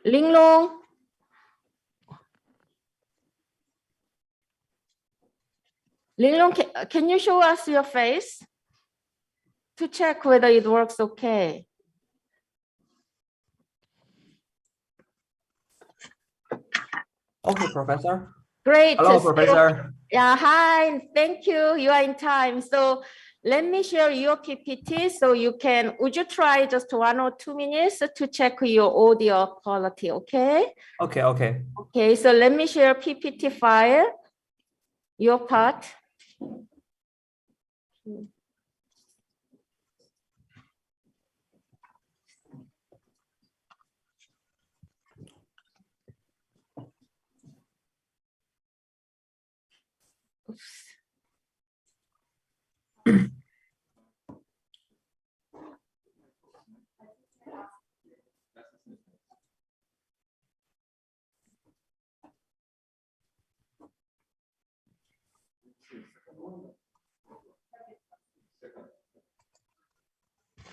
Linglong. Linglong, can you show us your face to check whether it works okay? Okay, Professor. Great. Hello, Professor. Yeah, hi, thank you. You are in time. So let me share your PPT so you can, would you try just 1 or 2 minutes to check your audio quality, okay? Okay, okay. Okay, so let me share PPT file, your part. Oops.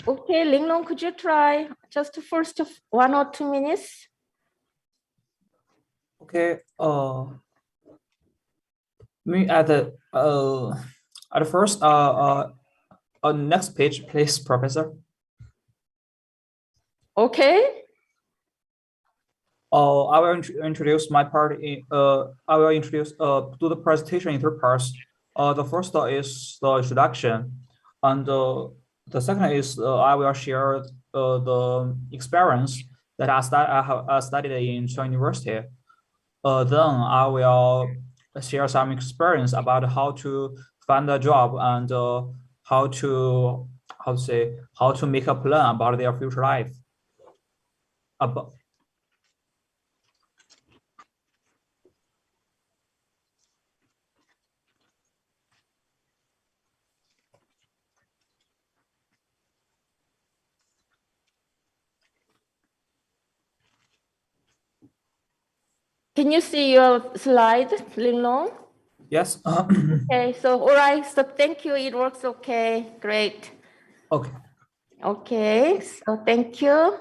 Okay, Linglong, could you try just first 1 or 2 minutes? Okay. Me at the first next page, please, Professor. Okay. I will introduce my part in I will introduce do the presentation in 3 parts. The first is the introduction, and the second is I will share the experience that I have studied in Chung University. Then I will share some experience about how to find a job and how to make a plan about their future life. Can you see your slide, Linglong? Yes. Okay, so all right, so thank you, it works okay, great. Okay. Okay, so thank you.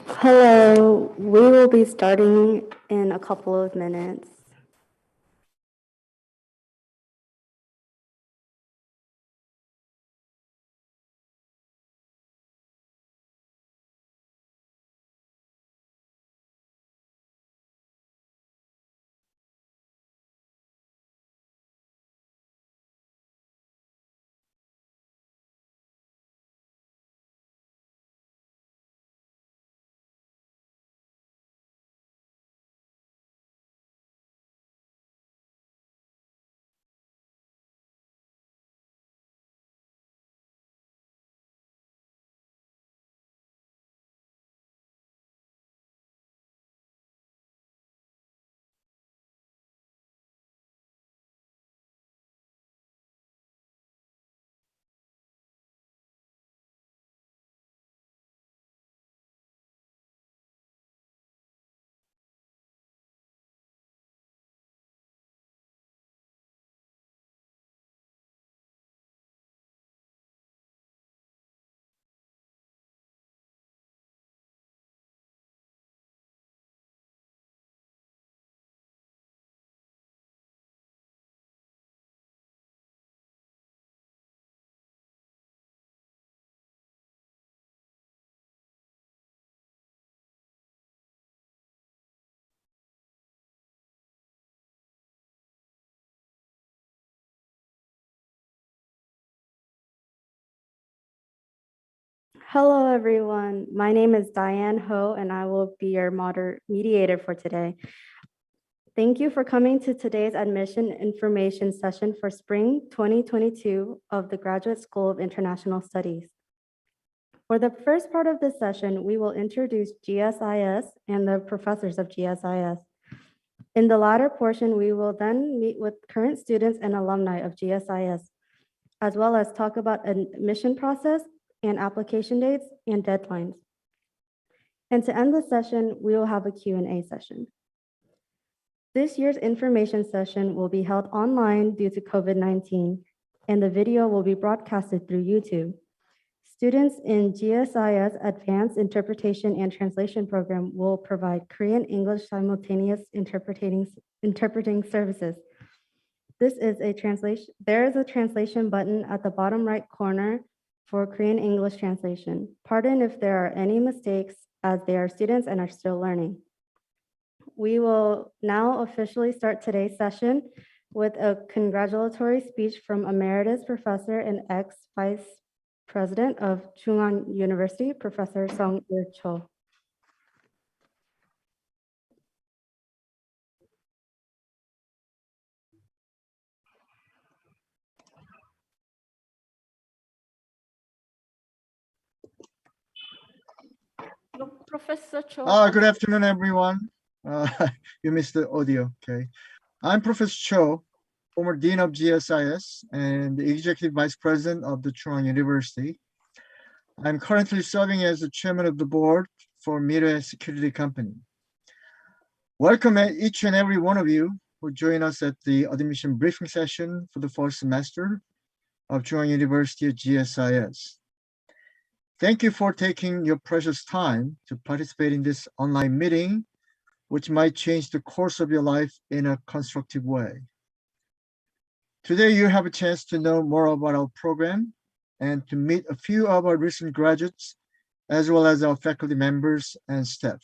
Hello, we will be starting in a couple of minutes. Hello, everyone. My name is Diane Ho, and I will be your mediator for today. Thank you for coming to today's admission information session for spring 2022 of the Graduate School of International Studies. For the first part of this session, we will introduce GSIS and the professors of GSIS. In the latter portion, we will then meet with current students and alumni of GSIS, as well as talk about admission process and application dates and deadlines. And to end the session, we will have a Q&A session. This year's information session will be held online due to COVID-19, and the video will be broadcasted through YouTube. Students in GSIS Advanced Interpretation and Translation Program will provide Korean-English simultaneous interpreting services. There is a translation button at the bottom right corner for Korean-English translation. Pardon if there are any mistakes, as they are students and are still learning. We will now officially start today's session with a congratulatory speech from Emeritus Professor and ex-Vice President of Chung-Ang University, Professor Sung-Il Cho. Professor Cho. Good afternoon, everyone. You missed the audio, okay. I'm Professor Cho, former Dean of GSIS and the Executive Vice President of the Chung-Ang University. I'm currently serving as the Chairman of the Board for Media Security Company. Welcome each and every one of you who join us at the admission briefing session for the first semester of Chung-Ang University at GSIS. Thank you for taking your precious time to participate in this online meeting, which might change the course of your life in a constructive way. Today, you have a chance to know more about our program and to meet a few of our recent graduates, as well as our faculty members and staff.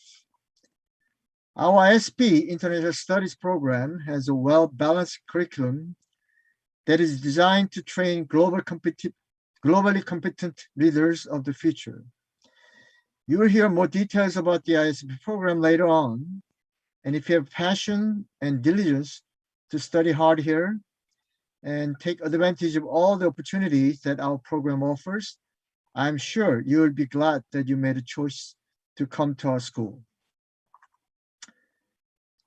Our ISP International Studies program has a well-balanced curriculum that is designed to train globally competent leaders of the future. You will hear more details about the ISP program later on, and if you have passion and diligence to study hard here and take advantage of all the opportunities that our program offers, I'm sure you will be glad that you made a choice to come to our school.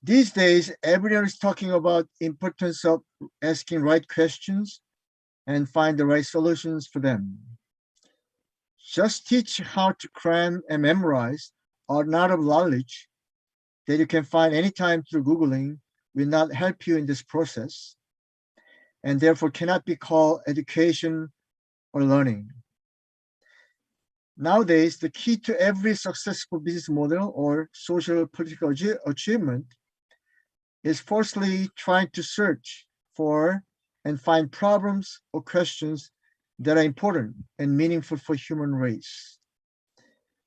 These days, everyone is talking about the importance of asking right questions and find the right solutions for them. Just teach how to cram and memorize a lot of knowledge that you can find anytime through Googling will not help you in this process, and therefore cannot be called education or learning. Nowadays, the key to every successful business model or social political achievement is firstly trying to search for and find problems or questions that are important and meaningful for human race.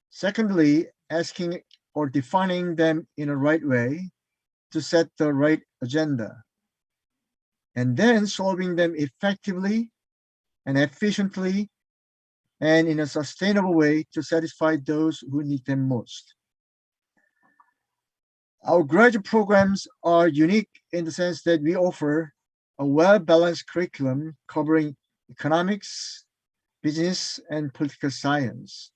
Secondly, asking or defining them in a right way to set the right agenda, and then solving them effectively and efficiently and in a sustainable way to satisfy those who need them most. Our graduate programs are unique in the sense that we offer a well-balanced curriculum covering economics, business, and political science.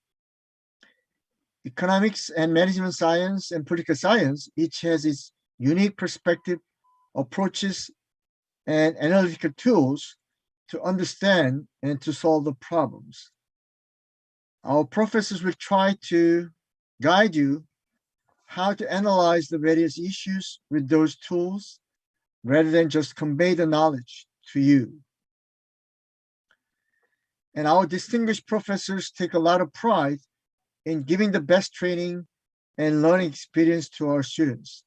Economics and management science and political science each has its unique perspective, approaches, and analytical tools to understand and to solve the problems. Our professors will try to guide you how to analyze the various issues with those tools rather than just convey the knowledge to you. And our distinguished professors take a lot of pride in giving the best training and learning experience to our students.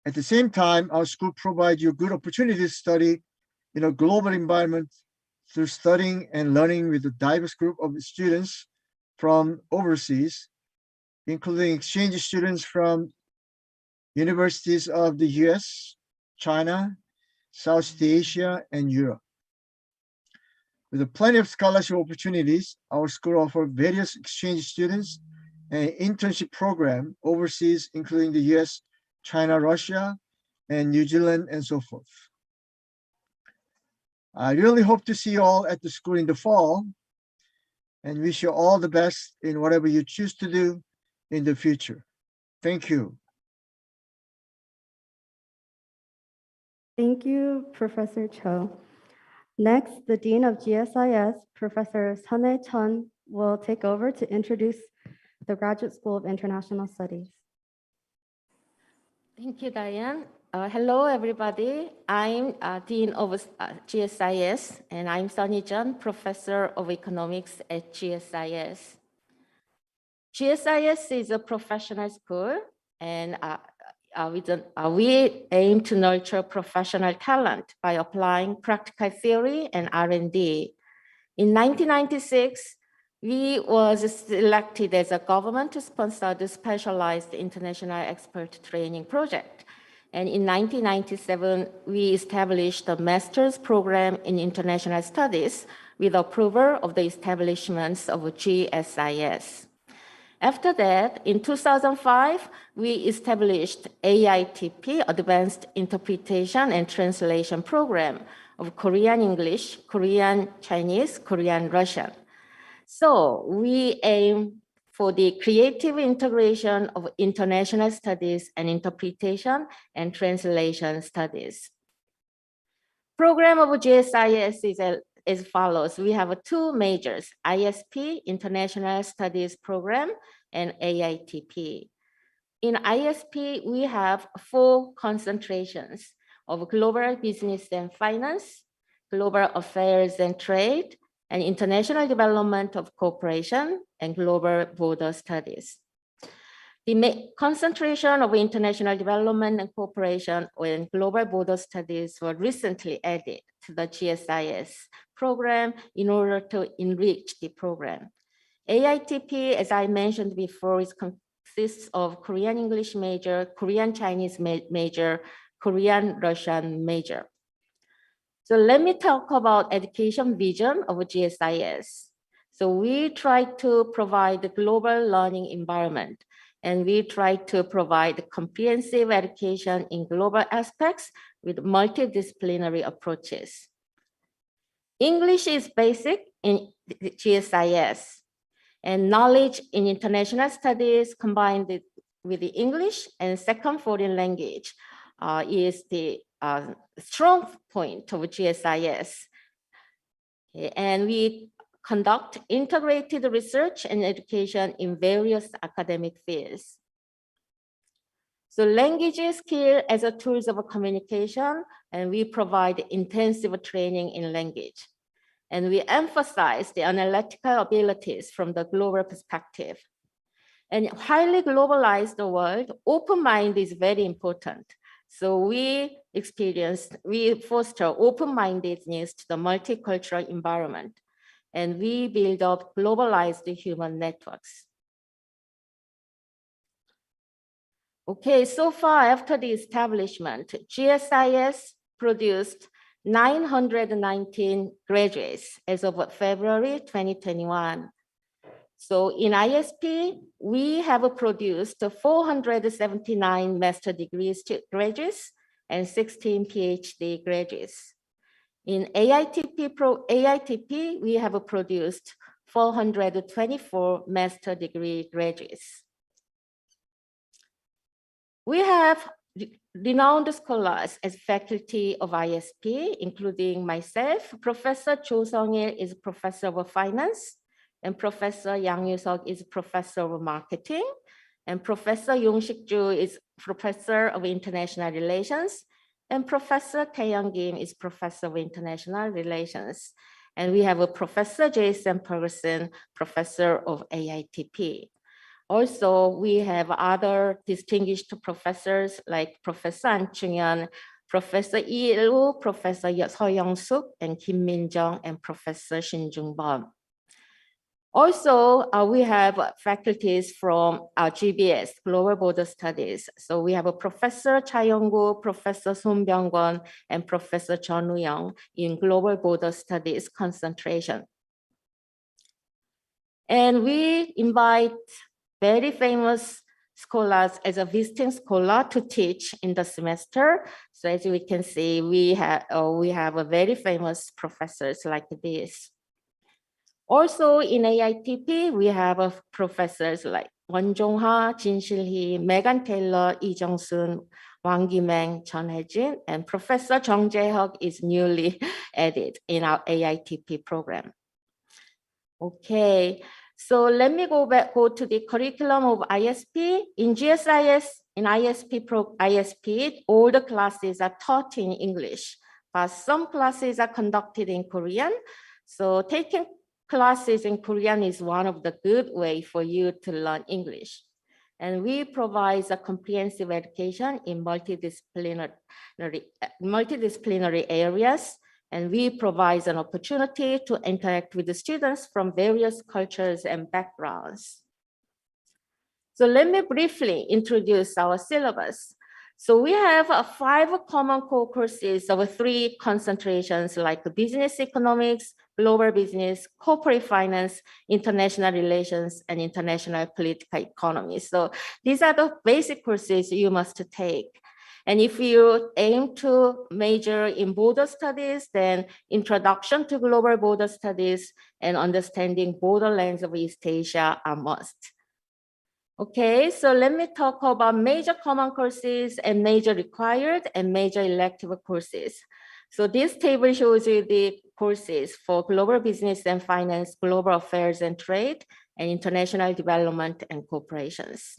At the same time, our school provides you good opportunity to study in a global environment through studying and learning with a diverse group of students from overseas, including exchange students from universities of the US, China, Southeast Asia, and Europe. With plenty of scholarship opportunities, our school offers various exchange students and internship program overseas, including the US, China, Russia, and New Zealand, and so forth. I really hope to see you all at the school in the fall and wish you all the best in whatever you choose to do in the future. Thank you. Thank you, Professor Cho. Next, the Dean of GSIS, Professor Sun-Hae Chun, will take over to introduce the Graduate School of International Studies. Thank you, Diane. Hello, everybody. I'm Dean of GSIS, and I'm Sun-Hae Chun, Professor of Economics at GSIS. GSIS is a professional school, and we aim to nurture professional talent by applying practical theory and R&D. In 1996, we was selected as a government-sponsored specialized international expert training project. And in 1997, we established a master's program in international studies with approval of the establishments of GSIS. After that, in 2005, we established AITP, Advanced Interpretation and Translation Program of Korean English, Korean Chinese, Korean Russian. So we aim for the creative integration of international studies and interpretation and translation studies. Program of GSIS is as follows. We have two majors, ISP, International Studies Program, and AITP. In ISP, we have 4 concentrations of global business and finance, global affairs and trade, and international development of cooperation, and global border studies. The concentration of international development and cooperation and global border studies were recently added to the GSIS program in order to enrich the program. AITP, as I mentioned before, consists of Korean English major, Korean Chinese major, Korean Russian major. So let me talk about education vision of GSIS. So we try to provide a global learning environment, and we try to provide comprehensive education in global aspects with multidisciplinary approaches. English is basic in GSIS, and knowledge in international studies combined with the English and second foreign language is the strong point of GSIS. And we conduct integrated research and education in various academic fields. So language is key as a tools of communication, and we provide intensive training in language. And we emphasize the analytical abilities from the global perspective. And highly globalized world, open mind is very important. So we foster open-mindedness to the multicultural environment, and we build up globalized human networks. Okay, so far after the establishment, GSIS produced 919 graduates as of February 2021. So in ISP, we have produced 479 master degrees graduates and 16 PhD graduates. In AITP, we have produced 424 master degree graduates. We have renowned scholars as faculty of ISP, including myself. Professor Chung-Ang is professor of finance, and Professor Yang Yu-seok is professor of marketing, and Professor Yong-Sik-ju is professor of international relations, and Professor Tae-young Kim is professor of international relations. And we have a Professor Jason Ferguson, professor of AITP. Also, we have other distinguished professors like Professor An Chung-yeon, Professor Lee Il-woo, Professor Seo Young-suk, and Kim Min-jung, and Professor Shin Jung-bum. Also, we have faculties from GBS, Global Border Studies. So we have a Professor Cha Young-gu, Professor Son Byung-kwon, and Professor Jeon Woo-young in Global Border Studies concentration. And we invite very famous scholars as a visiting scholar to teach in the semester. So as we can see, we have a very famous professors like this. Also in AITP, we have professors like Won Jong-ha, Jin Sil-hee, Megan Taylor, Lee Jung-sun, Wang Kim-eng, Jeon Hae-jin, and Professor Jung Jae-hyuk is newly added in our AITP program. Okay, so let me go to the curriculum of ISP. In GSIS, in ISP, all the classes are taught in English, but some classes are conducted in Korean. So taking classes in Korean is one of the good way for you to learn English. And we provide a comprehensive education in multidisciplinary areas. And we provide an opportunity to interact with the students from various cultures and backgrounds. So let me briefly introduce our syllabus. So we have 5 common core courses of 3 concentrations like business economics, global business, corporate finance, international relations, and international political economy. So these are the basic courses you must take. And if you aim to major in border studies, then introduction to global border studies and understanding borderlands of East Asia are must. Okay, so let me talk about major common courses and major required and major elective courses. So this table shows you the courses for global business and finance, global affairs and trade, and international development and corporations.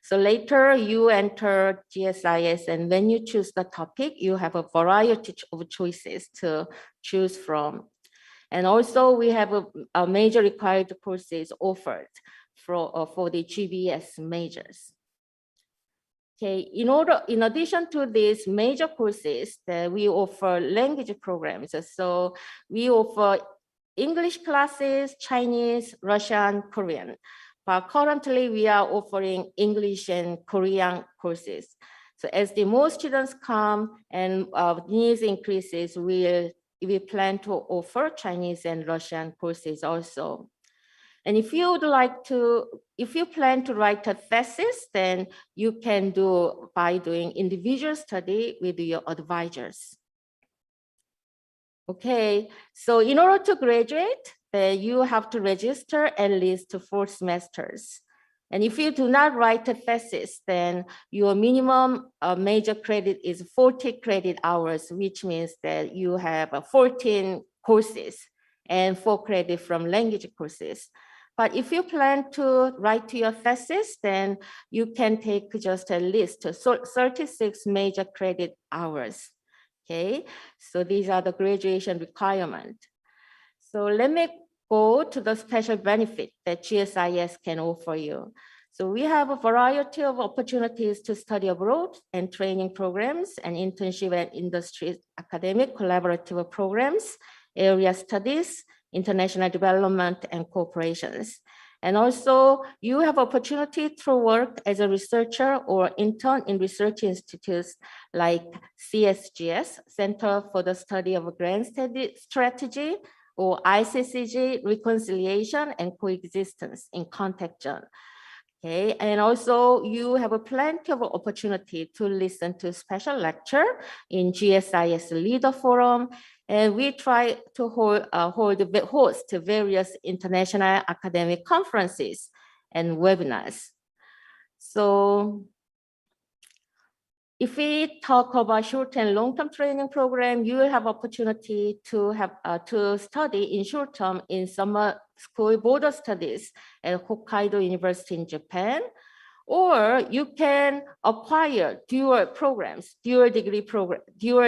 So later you enter GSIS, and when you choose the topic, you have a variety of choices to choose from. And also we have a major required courses offered for the GBS majors. Okay, in addition to these major courses, we offer language programs. So we offer English classes, Chinese, Russian, Korean. But currently we are offering English and Korean courses. So as the more students come and needs increases, we plan to offer Chinese and Russian courses also. And if you plan to write a thesis, then you can do by doing individual study with your advisors. Okay, so in order to graduate, you have to register at least 4 semesters. And if you do not write a thesis, then your minimum major credit is 40 credit hours, which means that you have 14 courses and 4 credit from language courses. But if you plan to write your thesis, then you can take just at least 36 major credit hours. Okay, so these are the graduation requirements. So let me go to the special benefit that GSIS can offer you. So we have a variety of opportunities to study abroad and training programs and internship and industry academic collaborative programs, area studies, international development and cooperations. And also you have opportunity to work as a researcher or intern in research institutes like CAU-GSIS, Center for the Study of Grand Strategy, or ICCG, Reconciliation and Coexistence in Contact Zone. Okay, and also you have a plenty of opportunity to listen to special lecture in GSIS Leader Forum, and we try to host various international academic conferences and webinars. So if we talk about short and long-term training program, you will have opportunity to have to study in short term in summer school border studies at Hokkaido University in Japan, or you can acquire dual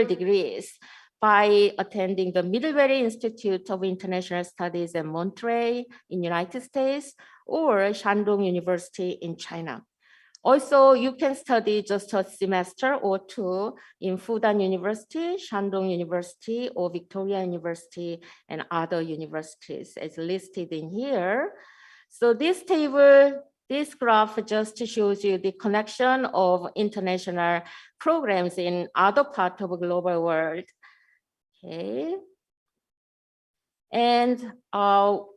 degrees by attending the Middlebury Institute of International Studies in Monterey in United States, or Shandong University in China. Also, you can study just a semester or two in Fudan University, Shandong University, or Victoria University, and other universities as listed in here. So this table, this graph just shows you the connection of international programs in other parts of the global world. Okay. And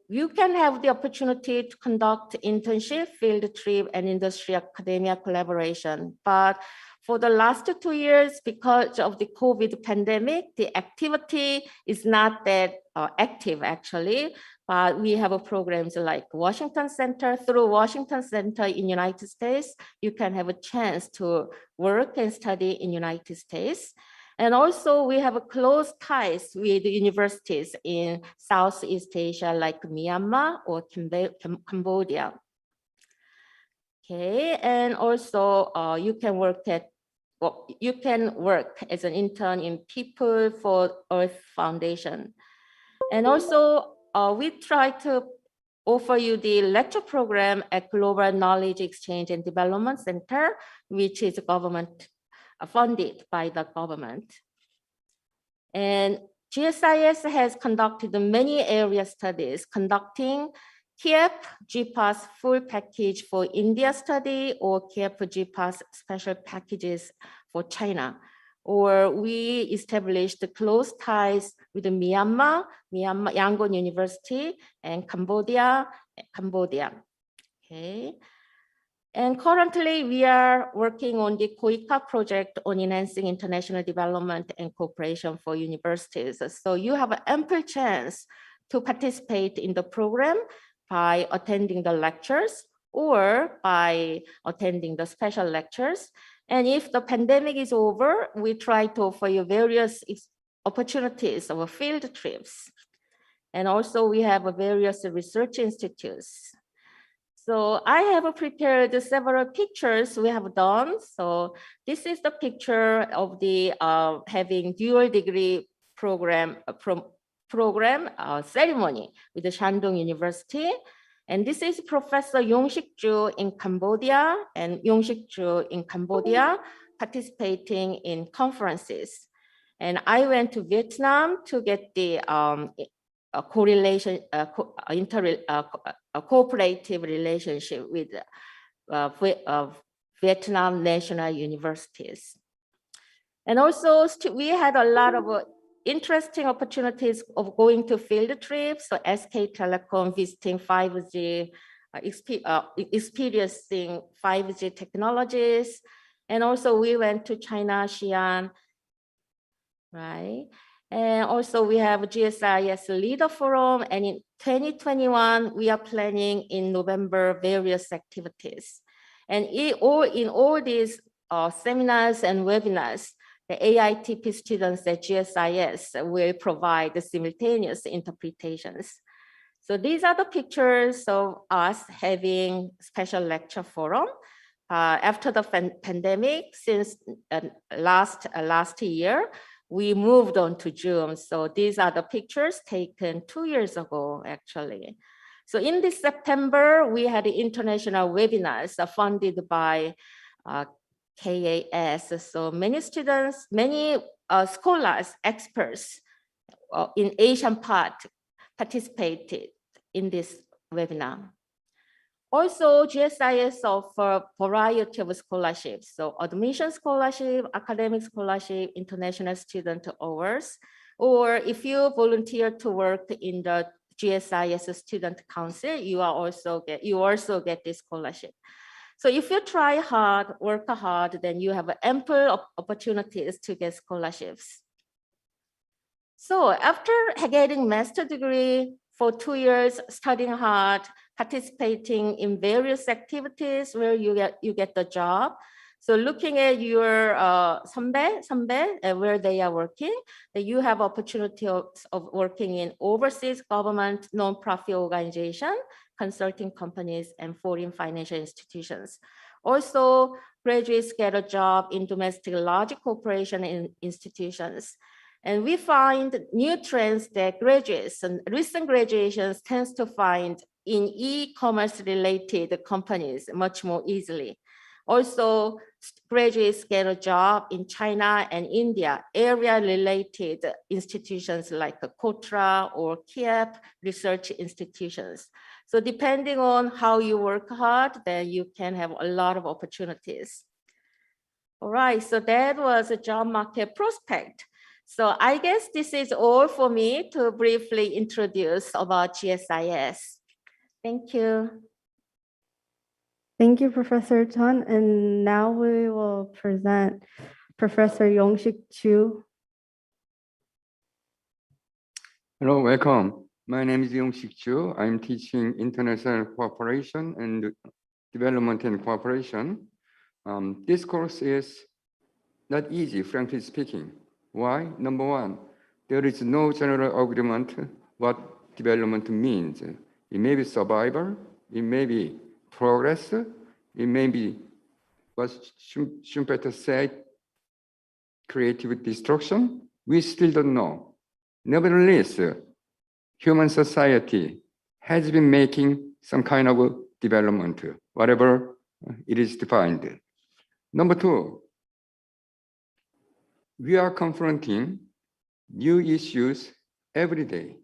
you can have the opportunity to conduct internship, field trip, and industry academia collaboration. But for the last 2 years, because of the COVID pandemic, the activity is not that active actually. But we have programs like Washington Center. Through Washington Center in United States, you can have a chance to work and study in United States. And also we have a close ties with universities in Southeast Asia, like Myanmar or Cambodia. Okay, and also you can work as an intern in People for Earth Foundation. And also we try to offer you the lecture program at Global Knowledge Exchange and Development Center, which is government funded by the government. And GSIS has conducted many area studies, conducting CAU-GSIS full package for India study or CAU-GSIS special packages for China. Or we established close ties with Myanmar, Yangon University, and Cambodia. Okay. And currently we are working on the COICA project on enhancing international development and cooperation for universities. So you have an ample chance to participate in the program by attending the lectures or by attending the special lectures. And if the pandemic is over, we try to offer you various opportunities of field trips. And also we have various research institutes. So I have prepared several pictures we have done. So this is the picture of the having dual degree program ceremony with the Shandong University. And this is Professor Yong-Sik-Ju in Cambodia, and Yong-Sik-Ju in Cambodia participating in conferences. And I went to Vietnam to get the cooperative relationship with Vietnam national universities. And also we had a lot of interesting opportunities of going to field trips. So SK Telecom visiting 5G, experiencing 5G technologies. And also we went to China, Xi'an, right? And also we have GSIS Leader Forum, and in 2021, we are planning in November various activities. And in all these seminars and webinars, the AITP students at GSIS will provide the simultaneous interpretations. So these are the pictures of us having special lecture forum. After the pandemic, since last year, we moved on to Zoom. So these are the pictures taken 2 years ago, actually. So in this September, we had international webinars funded by CAU-GSIS. So many students, many scholars, experts in Asian part participated in this webinar. Also, GSIS offer variety of scholarships. So admission scholarship, academic scholarship, international student awards, or if you volunteer to work in the GSIS Student Council, you also get this scholarship. So if you try hard, work hard, then you have ample opportunities to get scholarships. So after getting master's degree for 2 years, studying hard, participating in various activities where you get the job. So looking at your 선배, where they are working, that you have opportunity of working in overseas government, non-profit organization, consulting companies, and foreign financial institutions. Also, graduates get a job in domestic large corporation institutions. And we find new trends that graduates and recent graduations tends to find in e-commerce related companies much more easily. Also, graduates get a job in China and India, area-related institutions like KOTRA or KIEP research institutions. So depending on how you work hard, then you can have a lot of opportunities. All right, so that was a job market prospect. So I guess this is all for me to briefly introduce about GSIS. Thank you. Thank you, Professor Chun. And now we will present Professor Yong-Sik Chu. Hello, welcome. My name is Yong-Sik Chu. I'm teaching international cooperation and development and cooperation. This course is not easy, frankly speaking. Why? Number one, there is no general agreement what development means. It may be survival, it may be progress, it may be what Schumpeter said, creative destruction. We still don't know. Nevertheless, human society has been making some kind of development, whatever it is defined. Number two, we are confronting new issues every day.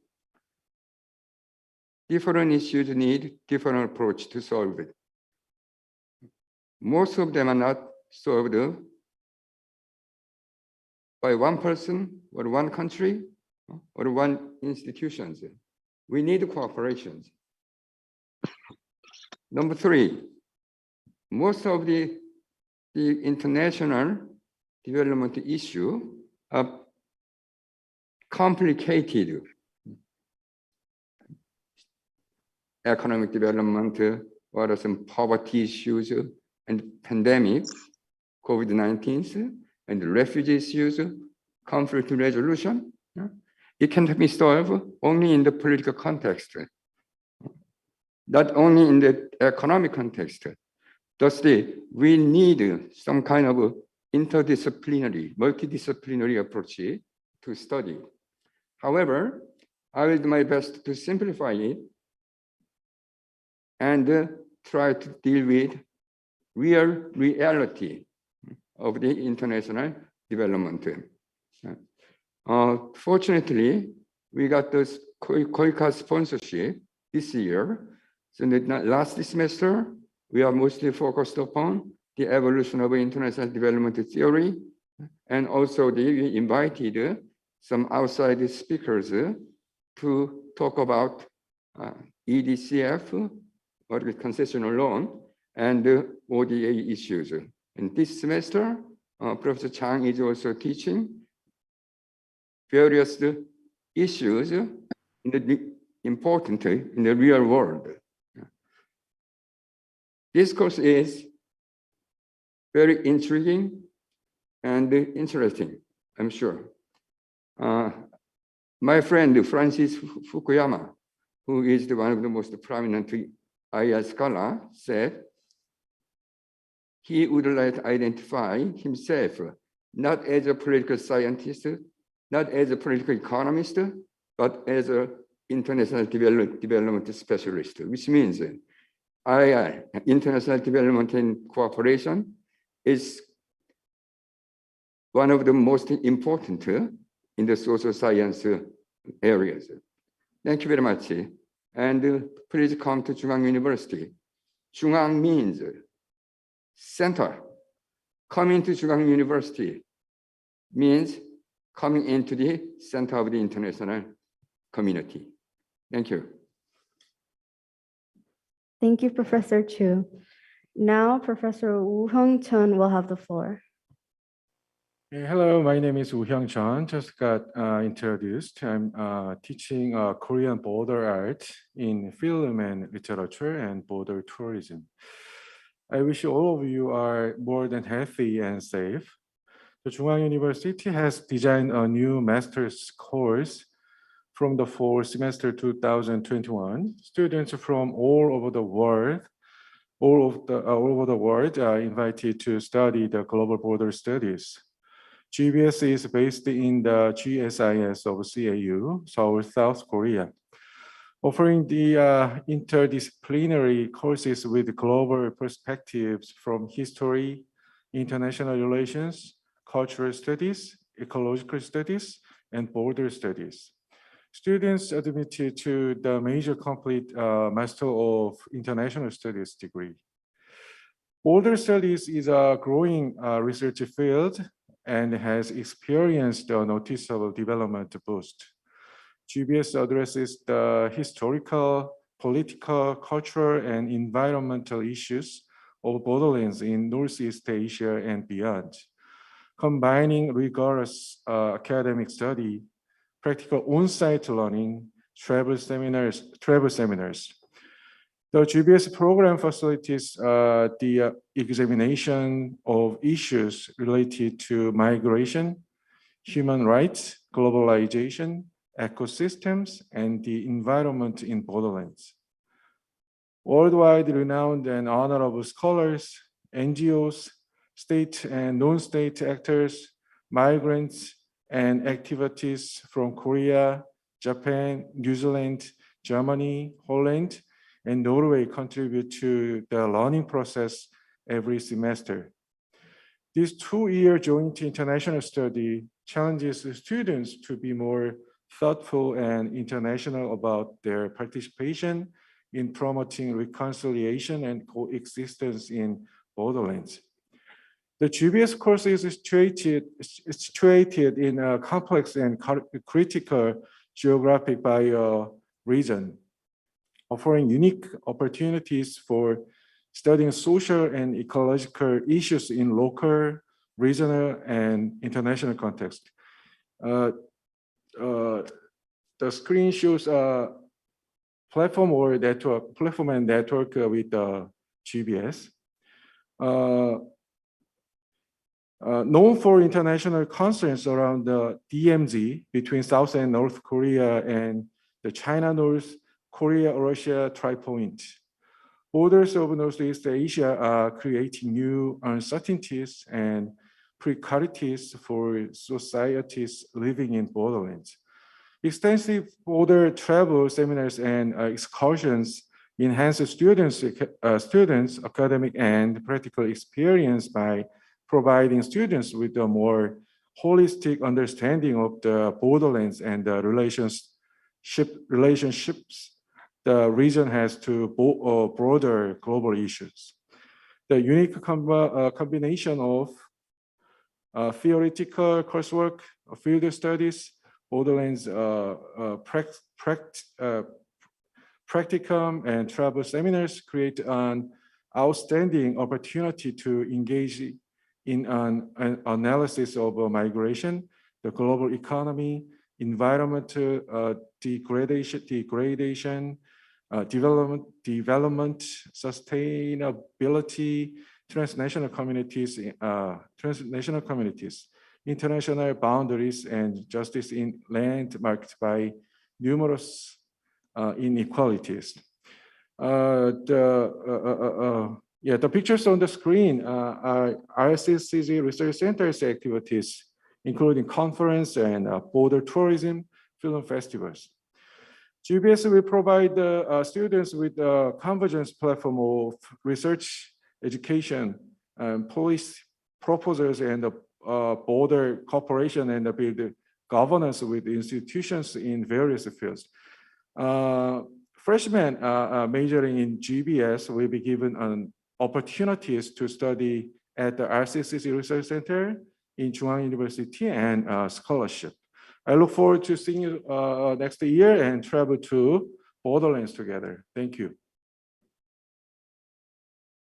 Different issues need different approach to solve it. Most of them are not solved by one person or one country or one institution. We need cooperation. Number three, most of the international development issue are complicated. Economic development, what are some poverty issues and pandemic, COVID-19, and refugee issues, conflict resolution. It can be solved only in the political context, not only in the economic context. Thusly, we need some kind of interdisciplinary, multidisciplinary approach to study. However, I will do my best to simplify it and try to deal with reality of the international development. Fortunately, we got this CAU-GSIS sponsorship this year. So in the last semester, we are mostly focused upon the evolution of international development theory, and also we invited some outside speakers to talk about EDCF, or the concessional loan, and ODA issues. And this semester, Professor Chung is also teaching various issues important in the real world. This course is very intriguing and interesting, I'm sure. My friend Francis Fukuyama, who is one of the most prominent AI scholar, said he would like to identify himself not as a political scientist, not as a political economist, but as an international development specialist, which means IR, International Development and Cooperation, is one of the most important in the social science areas. Thank you very much. And please come to Chung-Ang University. Chung-Ang means center. Coming to Chung-Ang University means coming into the center of the international community. Thank you. Thank you, Professor Chu. Now, Professor Woo Hyung-chun will have the floor. Hello, my name is Woo Hyung-chun. Just got introduced. I'm teaching Korean border art in film and literature and border tourism. I wish all of you are more than healthy and safe. The Chung-Ang University has designed a new master's course from the fall semester 2021. Students from all over the world are invited to study the global border studies. GBS is based in the GSIS of CAU, Seoul, South Korea, offering the interdisciplinary courses with global perspectives from history, international relations, cultural studies, ecological studies, and border studies. Students admitted to the major complete Master of International Studies degree. Border studies is a growing research field and has experienced a noticeable development boost. GBS addresses the historical, political, cultural, and environmental issues of borderlands in Northeast Asia and beyond, combining rigorous academic study, practical on-site learning, travel seminars. The GBS program facilitates the examination of issues related to migration, human rights, globalization, ecosystems, and the environment in borderlands. Worldwide renowned and honorable scholars, NGOs, state and non-state actors, migrants, and activities from Korea, Japan, New Zealand, Germany, Holland, and Norway contribute to the learning process every semester. This two-year joint international study challenges students to be more thoughtful and international about their participation in promoting reconciliation and coexistence in borderlands. The GBS course is situated in a complex and critical geographic region, offering unique opportunities for studying social and ecological issues in local, regional, and international context. The screen shows a platform and network with GBS. Known for international concerns around the DMZ between South and North Korea and the China-North Korea-Russia tri-point. Borders of Northeast Asia are creating new uncertainties and precarities for societies living in borderlands. Extensive border travel seminars and excursions enhance students' academic and practical experience by providing students with a more holistic understanding of the borderlands and the relationships the region has to broader global issues. The unique combination of theoretical coursework, field studies, borderlands practicum, and travel seminars create an outstanding opportunity to engage in an analysis of migration, the global economy, environmental degradation, development, sustainability, transnational communities, international boundaries, and justice in land marked by numerous inequalities. The pictures on the screen are RCCG Research Center's activities including conference and border tourism, film festivals. GBS will provide the students with a convergence platform of research, education, policy proposals, and border cooperation, and build governance with institutions in various fields. Freshmen majoring in GBS will be given opportunities to study at the RCCC Research Center in Chung-Ang University and scholarship. I look forward to seeing you next year and travel to borderlands together. Thank you.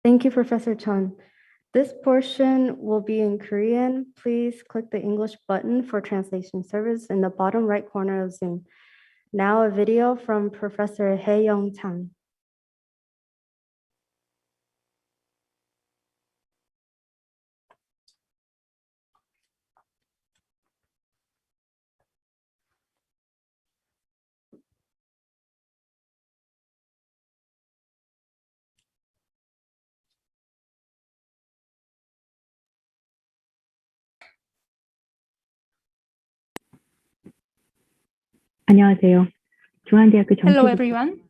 Thank you, Professor Chun. This portion will be in Korean. Please click the English button for translation service in the bottom right corner of Zoom. Now a video from Professor Hae-Young Chung. 안녕하세요. 중앙대학교 Hello, 정치부 everyone.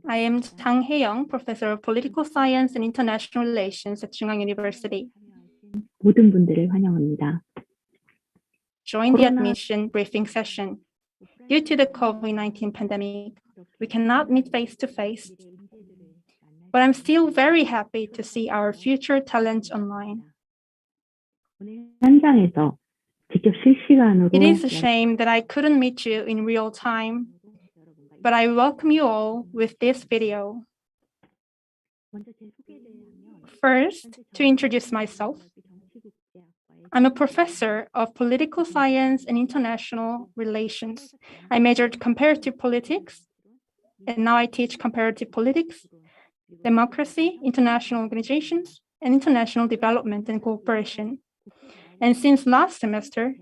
I am Chung Hae-Young, Professor of Political Science and International Relations at Chung-Ang University. 모든 분들을 환영합니다. Join the admission briefing session. Due to the COVID-19 pandemic, we cannot meet face-to-face, but I'm still very happy to see our future talents online. 오늘 현장에서 직접 실시간으로 It is a shame that I couldn't meet you in real time, but I welcome you all with this video. 먼저 제 소개를 하면 First, to introduce myself, I'm a professor of political science and international relations. I majored comparative politics, and now I teach comparative politics, democracy, international organizations, and international development and cooperation. And since last semester,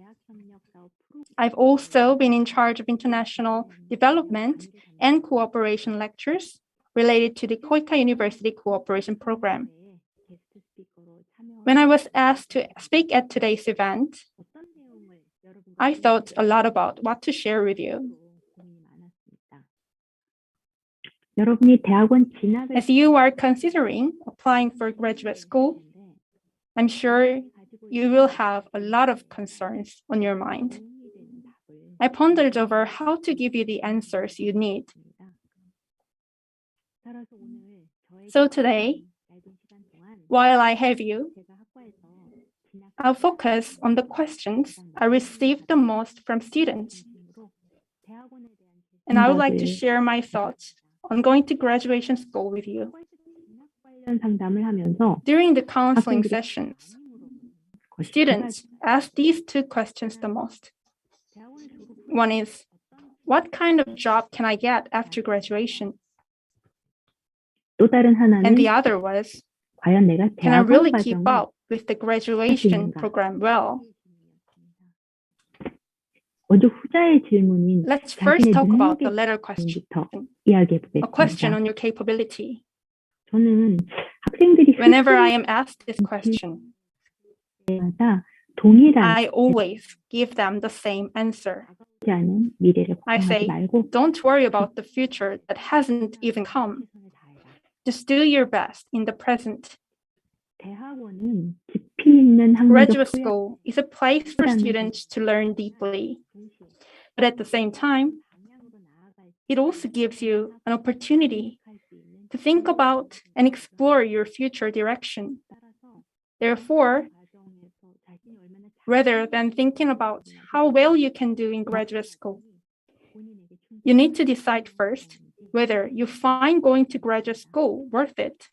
I've also been in charge of international development and cooperation lectures related to the KOICA University Cooperation Program. When I was asked to speak at today's event, I thought a lot about what to share with you. 여러분이 대학원 진학을 As you are considering applying for graduate school, I'm sure you will have a lot of concerns on your mind. I pondered over how to give you the answers you need. 따라서 오늘 저의 So today, 짧은 시간 동안 while I have you, 제가 학과에서 진학 I'll focus on the questions I received the most from students, 중심으로 대학원에 대한 and I would like to 생각을 share my thoughts on going to graduation school with you. 진학 관련 상담을 하면서 During the counseling 학생들이 sessions, 것이 students ask these two questions the most. 대학원 졸업 One is, what kind of job can I get after graduation? 또 다른 하나는 And the other was, 과연 내가 can I 대학원 really keep 과정을 up with the graduation program well? 먼저 후자의 질문인 Let's first 자신의 talk about the 능력에 latter question, 부터 이야기해 a question 보겠습니다. on your capability. 저는 학생들이 Whenever I am asked this question, 때마다 동일한 I always give them the same answer. 하지 않은 미래를 I 걱정하지 say, 말고 don't worry about the future that hasn't even come. 최선을 다해라. Just do your best in the present. 대학원은 깊이 있는 학문적 Graduate 소양 school is a place for students to learn deeply. But at the same time, 방향으로 나아갈 it also gives you an opportunity 수 있는 to think about and explore your future direction. 따라서 Therefore, 과정에서 자신이 얼마나 rather than thinking about how well you can do in graduate school, 본인에게 you need to decide first whether you find going to graduate school worth it.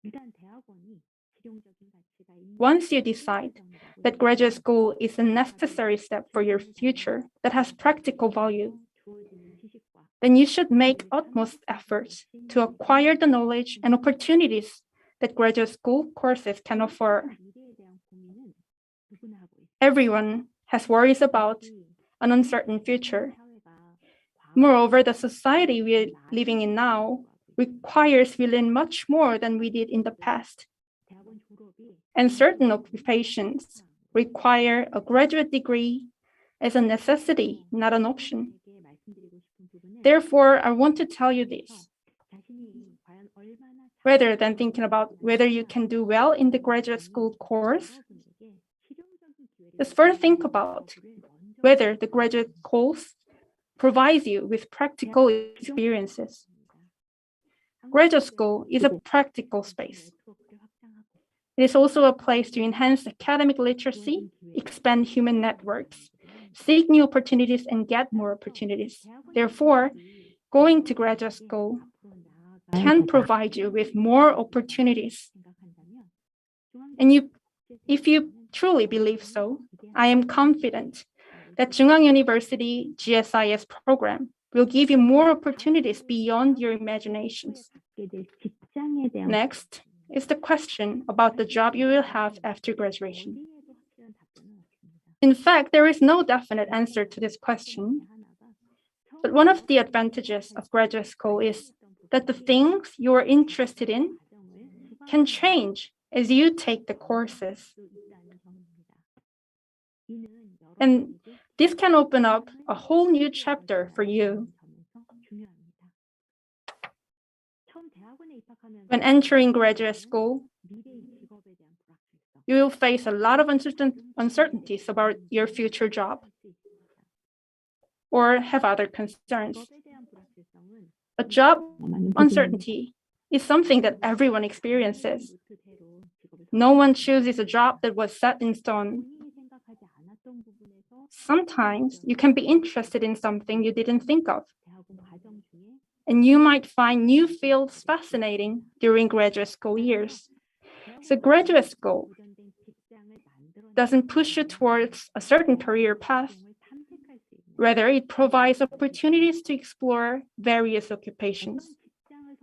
일단 대학원이 실용적인 가치가 있는 Once you decide that graduate school is a necessary step for your future that has practical value, 주어지는 지식과 then you should make utmost efforts to acquire the knowledge and opportunities that graduate school courses can offer. 미래에 대한 고민은 누구나 하고 있습니다. Everyone has worries about an uncertain future. 사회가 Moreover, the society we're living in now requires we learn much more than we did in the past. 대학원 졸업이 And certain occupations require a graduate degree as a necessity, not an option. Therefore, I want to tell you this. Rather than thinking about whether you can do well in the graduate school course, let's first think about whether the graduate course provides you with practical experiences. Graduate school is a practical space. It is also a place to enhance academic literacy, expand human networks, seek new opportunities, and get more opportunities. Therefore, going to graduate school can provide you with more opportunities. And if you truly believe so, I am confident that Chung-Ang University GSIS program will give you more opportunities beyond your imaginations. Next is the question about the job you will have after graduation. In fact, there is no definite answer to this question. But one of the advantages of graduate school is that the things you are interested in can change as you take the courses. And this can open up a whole new chapter for you. When entering graduate school, you will face a lot of uncertainties about your future job or have other concerns. A job uncertainty is something that everyone experiences. No one chooses a job that was set in stone. Sometimes you can be interested in something you didn't think of. And you might find new fields fascinating during graduate school years. So graduate school doesn't push you towards a certain career path. Rather, it provides opportunities to explore various occupations.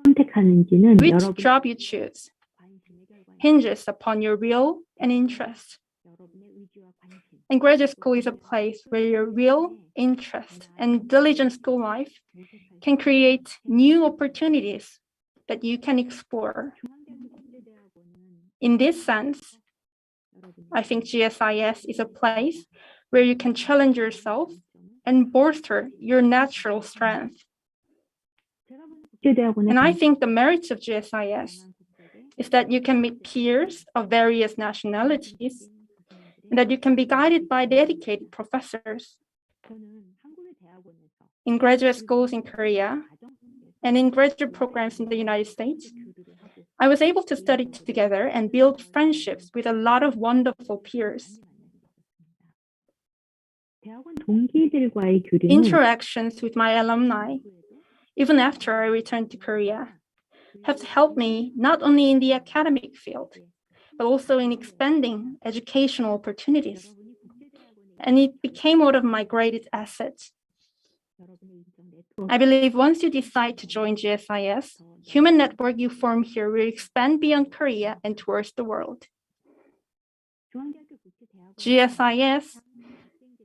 Which job you choose hinges upon your will and interest. And graduate school is a place where your real interest and diligent school life can create new opportunities that you can explore. In this sense, I think GSIS is a place where you can challenge yourself and bolster your natural strength. And I think the merits of GSIS is that you can meet peers of various nationalities and that you can be guided by dedicated professors. In graduate schools in Korea and in graduate programs in the United States, I was able to study together and build friendships with a lot of wonderful peers. Interactions with my alumni, even after I returned to Korea, have helped me not only in the academic field, but also in expanding educational opportunities. And it became one of my greatest assets. I believe once you decide to join GSIS, human network you form here will expand beyond Korea and towards the world. GSIS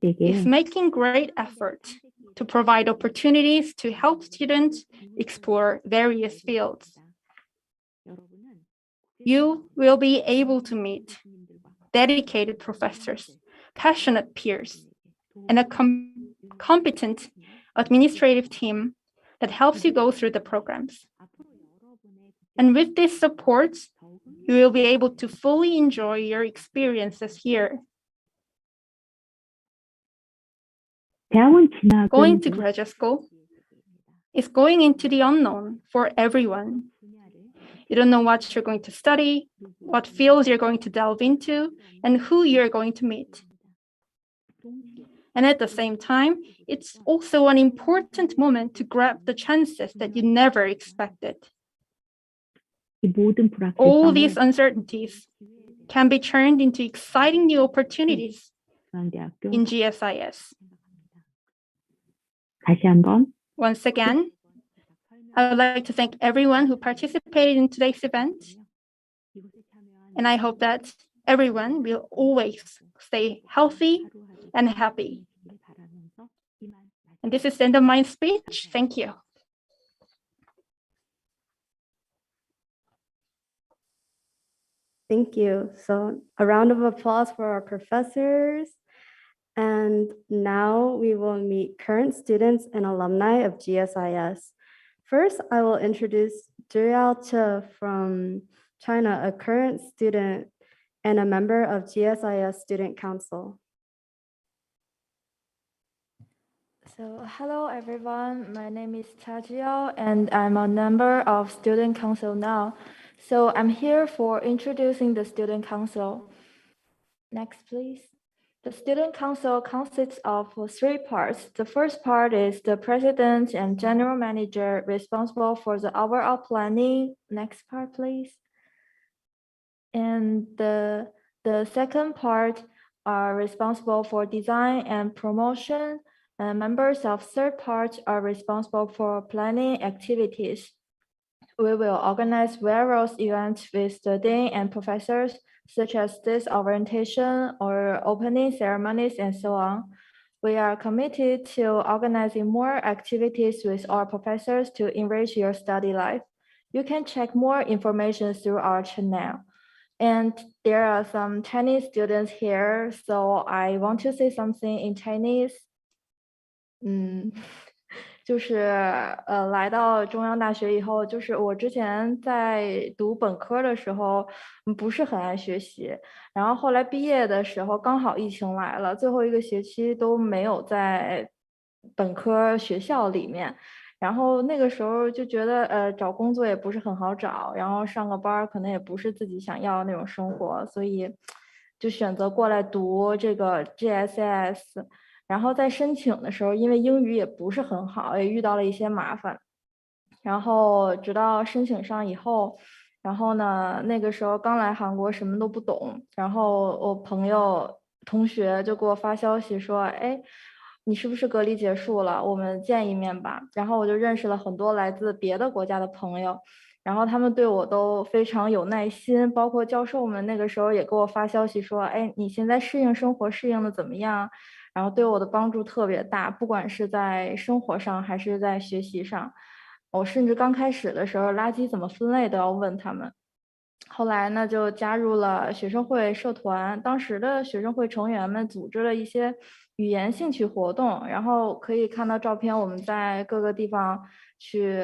is making great efforts to provide opportunities to help students explore various fields. You will be able to meet dedicated professors, passionate peers, and a competent administrative team that helps you go through the programs. And with this support, you will be able to fully enjoy your experiences here. Going to graduate school is going into the unknown for everyone. You don't know what you're going to study, what fields you're going to delve into, and who you're going to meet. And at the same time, it's also an important moment to grab the chances that you never expected. All these uncertainties can be turned into exciting new opportunities in GSIS. Once again, I would like to thank everyone who participated in today's event. And I hope that everyone will always stay healthy and happy. And this is the end of my speech. Thank you. Thank you. So a round of applause for our professors. And now we will meet current students and alumni of GSIS. First, I will introduce Zhiyao Che from China, a current student and a member of GSIS Student Council. So hello everyone, my name is Cha Jiao and I'm a member of Student Council now. So I'm here for introducing the Student Council. Next, please. The Student Council consists of 3 parts. The first part is the president and general manager responsible for the overall planning. Next part, please. And the second part are responsible for design and promotion. And members of third part are responsible for planning activities. We will organize various events with the dean and professors, such as this orientation or opening ceremonies and so on. We are committed to organizing more activities with our professors to enrich your study life. You can check more information through our channel. And there are some Chinese students here, so I want to say something in Chinese. 就是来到中央大学以后，就是我之前在读本科的时候，不是很爱学习，然后后来毕业的时候刚好疫情来了，最后一个学期都没有在本科学校里面，然后那个时候就觉得找工作也不是很好找，然后上个班可能也不是自己想要的那种生活，所以就选择过来读这个 GSIS。然后在申请的时候，因为英语也不是很好，也遇到了一些麻烦。然后直到申请上以后，然后呢，那个时候刚来韩国，什么都不懂。然后我朋友、同学就给我发消息说：“哎，你是不是隔离结束了？我们见一面吧。”然后我就认识了很多来自别的国家的朋友。然后他们对我都非常有耐心，包括教授们那个时候也给我发消息说：“哎，你现在适应生活适应的怎么样？”然后对我的帮助特别大，不管是在生活上还是在学习上。我甚至刚开始的时候，垃圾怎么分类都要问他们。后来呢，就加入了学生会社团，当时的学生会成员们组织了一些语言兴趣活动，然后可以看到照片，我们在各个地方去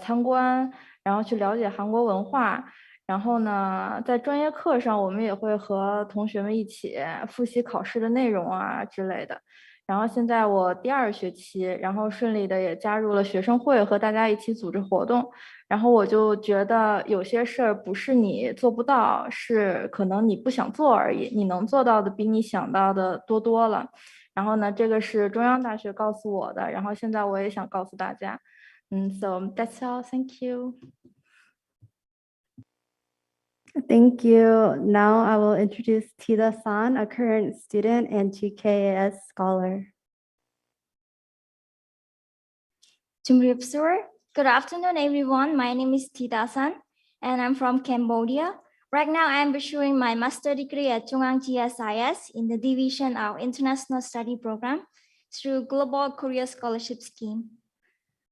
参观，然后去了解韩国文化。然后呢，在专业课上，我们也会和同学们一起复习考试的内容啊之类的。然后现在我第2学期，然后顺利的也加入了学生会，和大家一起组织活动。然后我就觉得有些事儿不是你做不到，是可能你不想做而已，你能做到的比你想到的多多了。然后呢，这个是中央大学告诉我的，然后现在我也想告诉大家。So that's all. Thank you. Thank you. Now I will introduce Tida-san, a current student and GKS scholar. Good afternoon, everyone. My name is Tida-san, and I'm from Cambodia. Right now, I'm pursuing my master degree at Chung-Ang GSIS in the Division of International Study Program through Global Korea Scholarship Scheme.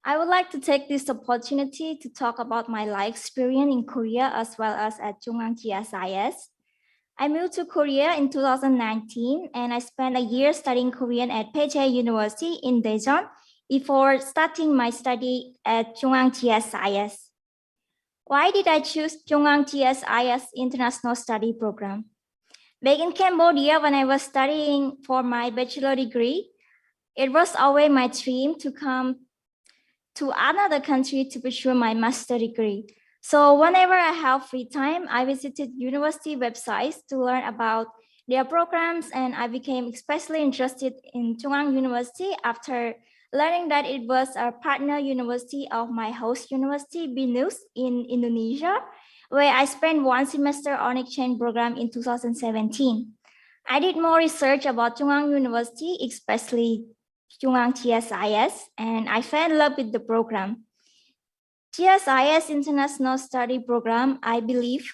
I would like to take this opportunity to talk about my life experience in Korea as well as at Chung-Ang GSIS. I moved to Korea in 2019 and I spent a year studying Korean at Daejae University in Daejeon before starting my study at Chung-Ang GSIS. Why did I choose Chung-Ang GSIS International Study Program? Back in Cambodia, when I was studying for my bachelor degree, it was always my dream to come to another country to pursue my master degree. So whenever I have free time, I visited university websites to learn about their programs, and I became especially interested in Chung-Ang University after learning that it was a partner university of my host university, BNUS, in Indonesia, where I spent 1 semester on exchange program in 2017. I did more research about Chung-Ang University, especially Chung-Ang GSIS, and I fell in love with the program. GSIS International Study Program, I believe,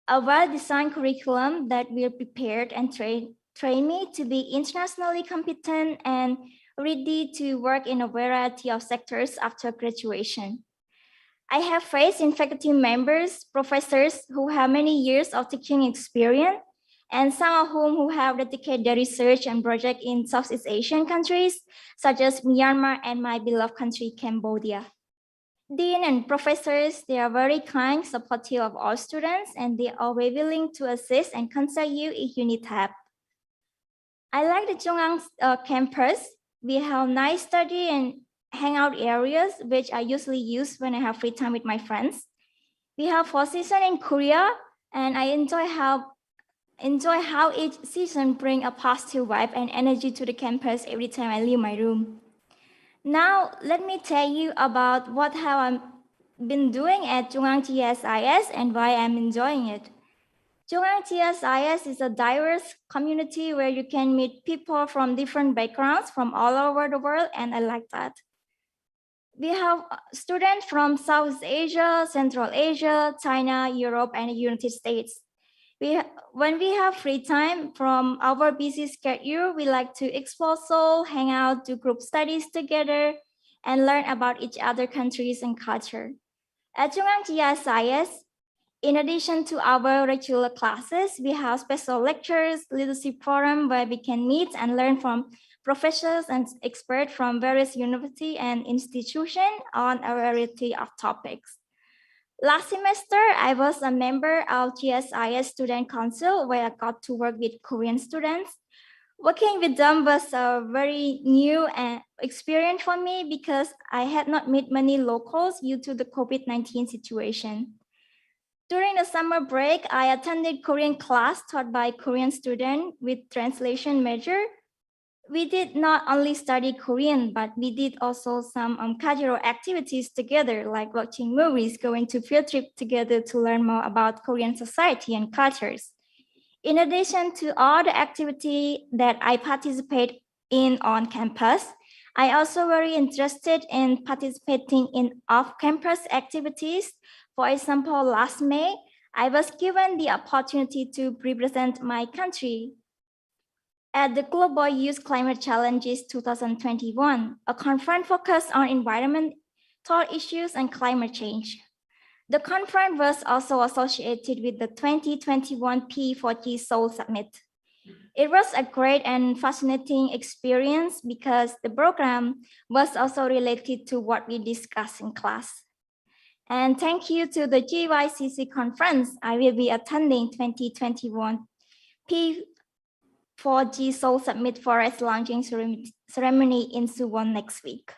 a well-designed curriculum that will prepare and train me to be internationally competent and ready to work in a variety of sectors after graduation. I have faith in faculty members, professors who have many years of teaching experience, and some of whom who have dedicated their research and project in Southeast Asian countries, such as Myanmar and my beloved country, Cambodia. Dean and professors, they are very kind, supportive of all students, and they are always willing to assist and consult you if you need help. I like the Chung-Ang campus. We have nice study and hangout areas, which I usually use when I have free time with my friends. We have 4 seasons in Korea, and I enjoy how each season bring a positive vibe and energy to the campus every time I leave my room. Now, let me tell you about what have I been doing at Chung-Ang-GSIS and why I'm enjoying it. Chung-Ang-GSIS is a diverse community where you can meet people from different backgrounds from all over the world, and I like that. We have students from South Asia, Central Asia, China, Europe, and the United States. When we have free time from our busy schedule, we like to explore Seoul, hang out, do group studies together, and learn about each other countries and culture. At Chung-Ang-GSIS, in addition to our regular classes, we have special lectures, leadership forum where we can meet and learn from professors and experts from various universities and institutions on a variety of topics. Last semester, I was a member of GSIS Student Council where I got to work with Korean students. Working with them was a very new experience for me because I had not met many locals due to the COVID-19 situation. During the summer break, I attended Korean class taught by Korean students with translation major. We did not only study Korean, but we did also some cultural activities together, like watching movies, going to field trip together to learn more about Korean society and cultures. In addition to all the activity that I participate in on campus, I also very interested in participating in off-campus activities. For example, last May, I was given the opportunity to represent my country at the Global Youth Climate Challenges 2021, a conference focused on environmental issues and climate change. The conference was also associated with the 2021 P4G Seoul Summit. It was a great and fascinating experience because the program was also related to what we discussed in class. And thank you to the GYCC conference, I will be attending 2021 P4G Seoul Summit Forest launching ceremony in Suwon next week.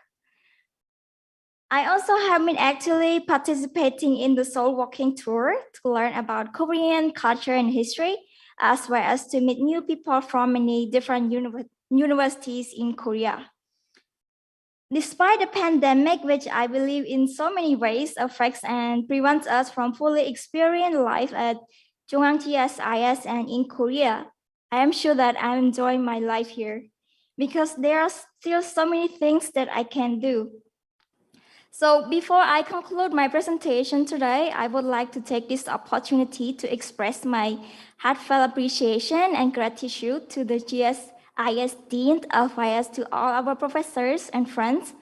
I also have been actively participating in the Seoul Walking Tour to learn about Korean culture and history, as well as to meet new people from many different universities in Korea. Despite the pandemic, which I believe in so many ways affects and prevents us from fully experiencing life at Chung-Ang-GSIS and in Korea, I am sure that I'm enjoying my life here because there are still so many things that I can do. So before I conclude my presentation today, I would like to take this opportunity to express my heartfelt appreciation and gratitude to the GSIS Dean, as well as to all our professors and friends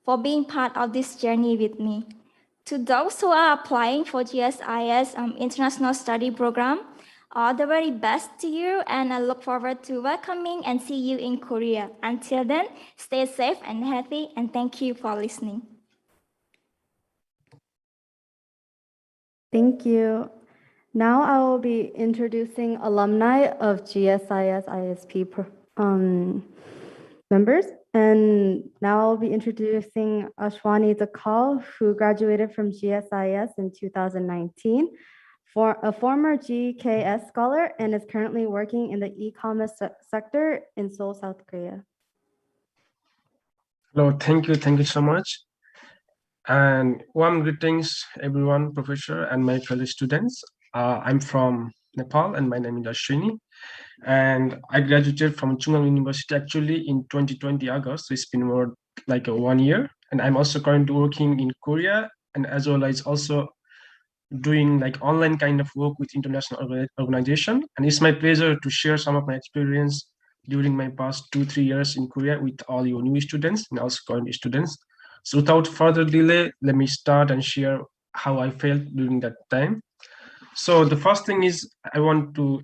for being part of this journey with me. To those who are applying for GSIS International Study Program, all the very best to you, and I look forward to welcoming and see you in Korea. Until then, stay safe and healthy, and thank you for listening. Thank you. Now I will be introducing alumni of GSIS ISP members. And now I'll be introducing Ashwani Dakal, who graduated from GSIS in 2019, for a former GKS scholar and is currently working in the e-commerce sector in Seoul, South Korea. Hello, thank you so much. And warm greetings, everyone, professor and my fellow students. I'm from Nepal and my name is Ashwini. And I graduated from Chung-Ang University actually in 2020 August. So it's been more like 1 year. And I'm also currently working in Korea, and as well as also doing like online kind of work with international organization. And it's my pleasure to share some of my experience during my past 2-3 years in Korea with all your new students and also current students. So without further delay, let me start and share how I felt during that time. So the first thing is I want to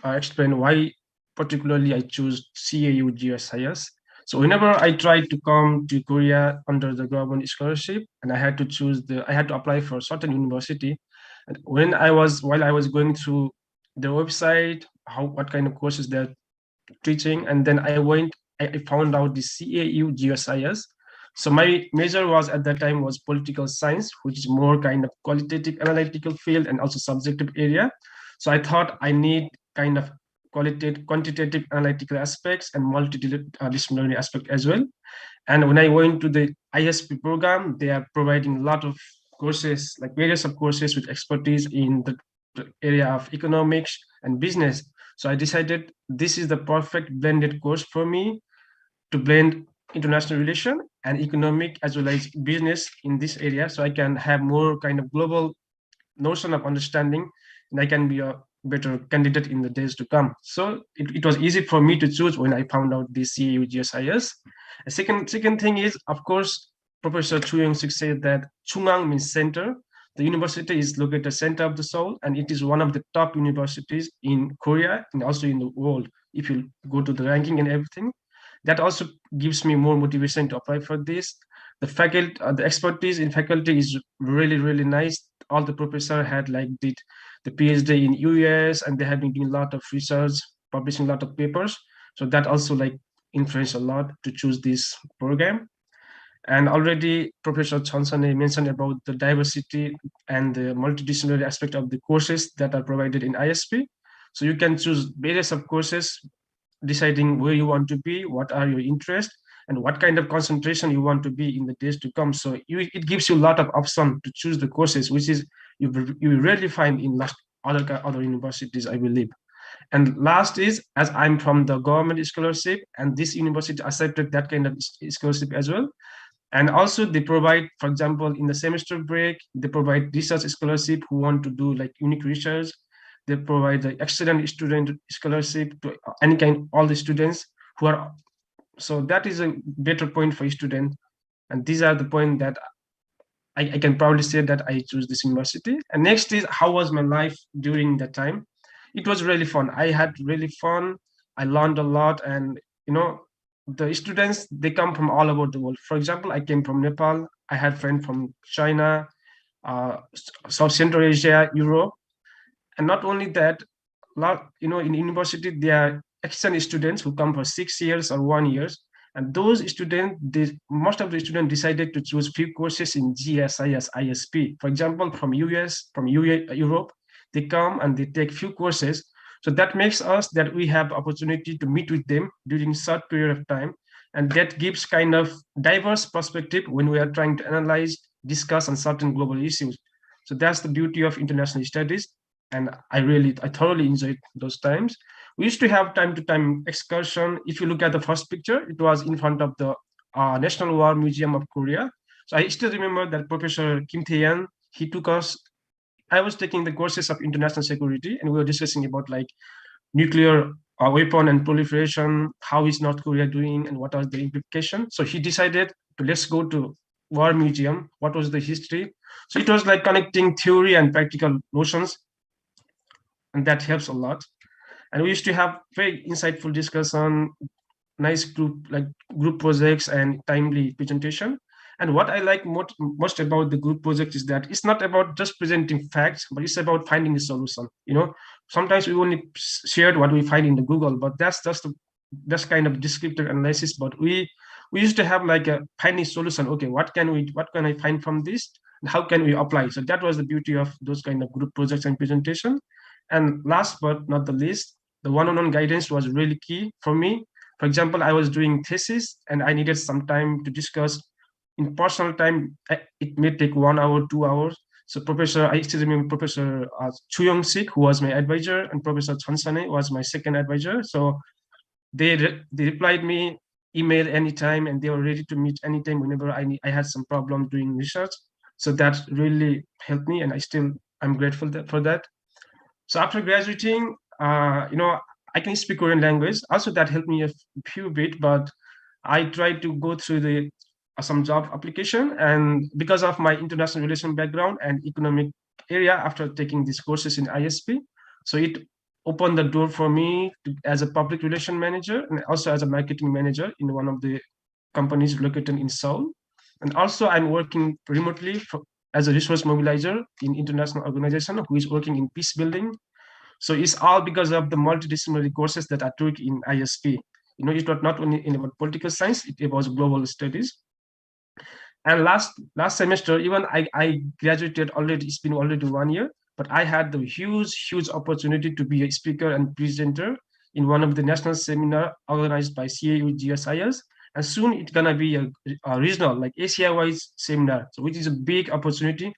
explain why particularly I choose CAU-GSIS. So whenever I tried to come to Korea under the government scholarship, and I had to apply for a certain university. And while I was going through the website, what kind of courses they're teaching, and then I found out the CAU-GSIS. So my major was at that time was political science, which is more kind of qualitative analytical field and also subjective area. So I thought I need kind of quantitative analytical aspects and multidisciplinary aspect as well. And when I went to the ISP program, they are providing a lot of courses, like various of courses with expertise in the area of economics and business. So I decided this is the perfect blended course for me to blend international relation and economic as well as business in this area, so I can have more kind of global notion of understanding, and I can be a better candidate in the days to come. So it was easy for me to choose when I found out the CAU-GSIS. A second thing is, of course, Professor Chung-Ang said that Chung-Ang means center. The university is located center of the Seoul, and it is one of the top universities in Korea and also in the world. If you go to the ranking and everything, that also gives me more motivation to apply for this. The faculty, the expertise in faculty is really, really nice. All the professors did the PhD in US, and they have been doing a lot of research, publishing a lot of papers. So that also influenced a lot to choose this program. And already Professor Chansane mentioned about the diversity and the multidisciplinary aspect of the courses that are provided in ISP. So you can choose various of courses, deciding where you want to be, what are your interests, and what kind of concentration you want to be in the days to come. So it gives you a lot of option to choose the courses, which is you rarely find in other universities, I believe. And last is, as I'm from the government scholarship, and this university accepted that kind of scholarship as well. And also they provide, for example, in the semester break, they provide research scholarship who want to do unique research. They provide the excellent student scholarship to all the students who are, so that is a better point for a student. And these are the points that I can proudly say that I choose this university. And next is, how was my life during that time? It was really fun. I had really fun. I learned a lot. And, the students, they come from all over the world. For example, I came from Nepal. I had friends from China, South Central Asia, Europe. And not only that, in university, there are exchange students who come for 6 years or 1 year. And those students, most of the students decided to choose few courses in GSIS, ISP. For example, from US, from Europe, they come and they take few courses. So that makes us that we have opportunity to meet with them during short period of time. And that gives kind of diverse perspective when we are trying to analyze, discuss on certain global issues. So that's the beauty of international studies. And I thoroughly enjoyed those times. We used to have time-to-time excursion. If you look at the first picture, it was in front of the National War Museum of Korea. So I still remember that Professor Kim Tae-yan, he took us, I was taking the courses of international security, and we were discussing about nuclear weapon and proliferation, how is North Korea doing, and what are the implications. So he decided to let's go to War Museum, what was the history. So it was connecting theory and practical notions, and that helps a lot. And we used to have very insightful discussion, nice group projects and timely presentation. And what I like most about the group project is that it's not about just presenting facts, but it's about finding a solution. Sometimes we only shared what we find in the Google, but that's kind of descriptive analysis. But we used to have a finding solution. Okay, what can I find from this? And how can we apply? So that was the beauty of those kind of group projects and presentation. And last but not the least, the one-on-one guidance was really key for me. For example, I was doing thesis and I needed some time to discuss. In personal time, it may take 1 hour, 2 hours. So I still remember Professor Chung-Ang, who was my advisor, and Professor Chansane was my second advisor. So they replied me email anytime, and they were ready to meet anytime whenever I had some problem doing research. So that really helped me, and I'm grateful for that. So after graduating, I can speak Korean language. Also, that helped me a few bit, but I tried to go through the some job application. And because of my international relation background and economic area after taking these courses in ISP, so it opened the door for me as a public relation manager and also as a marketing manager in one of the companies located in Seoul. And also I'm working remotely as a resource mobilizer in international organization who is working in peace building. So it's all because of the multidisciplinary courses that I took in ISP. You know, it was not only in about political science, it was global studies. And last semester, even I graduated already, it's been already 1 year, but I had the huge opportunity to be a speaker and presenter in one of the national seminar organized by CAU-GSIS. And soon it's gonna be a regional, like Asia-wide seminar, so which is a big opportunity.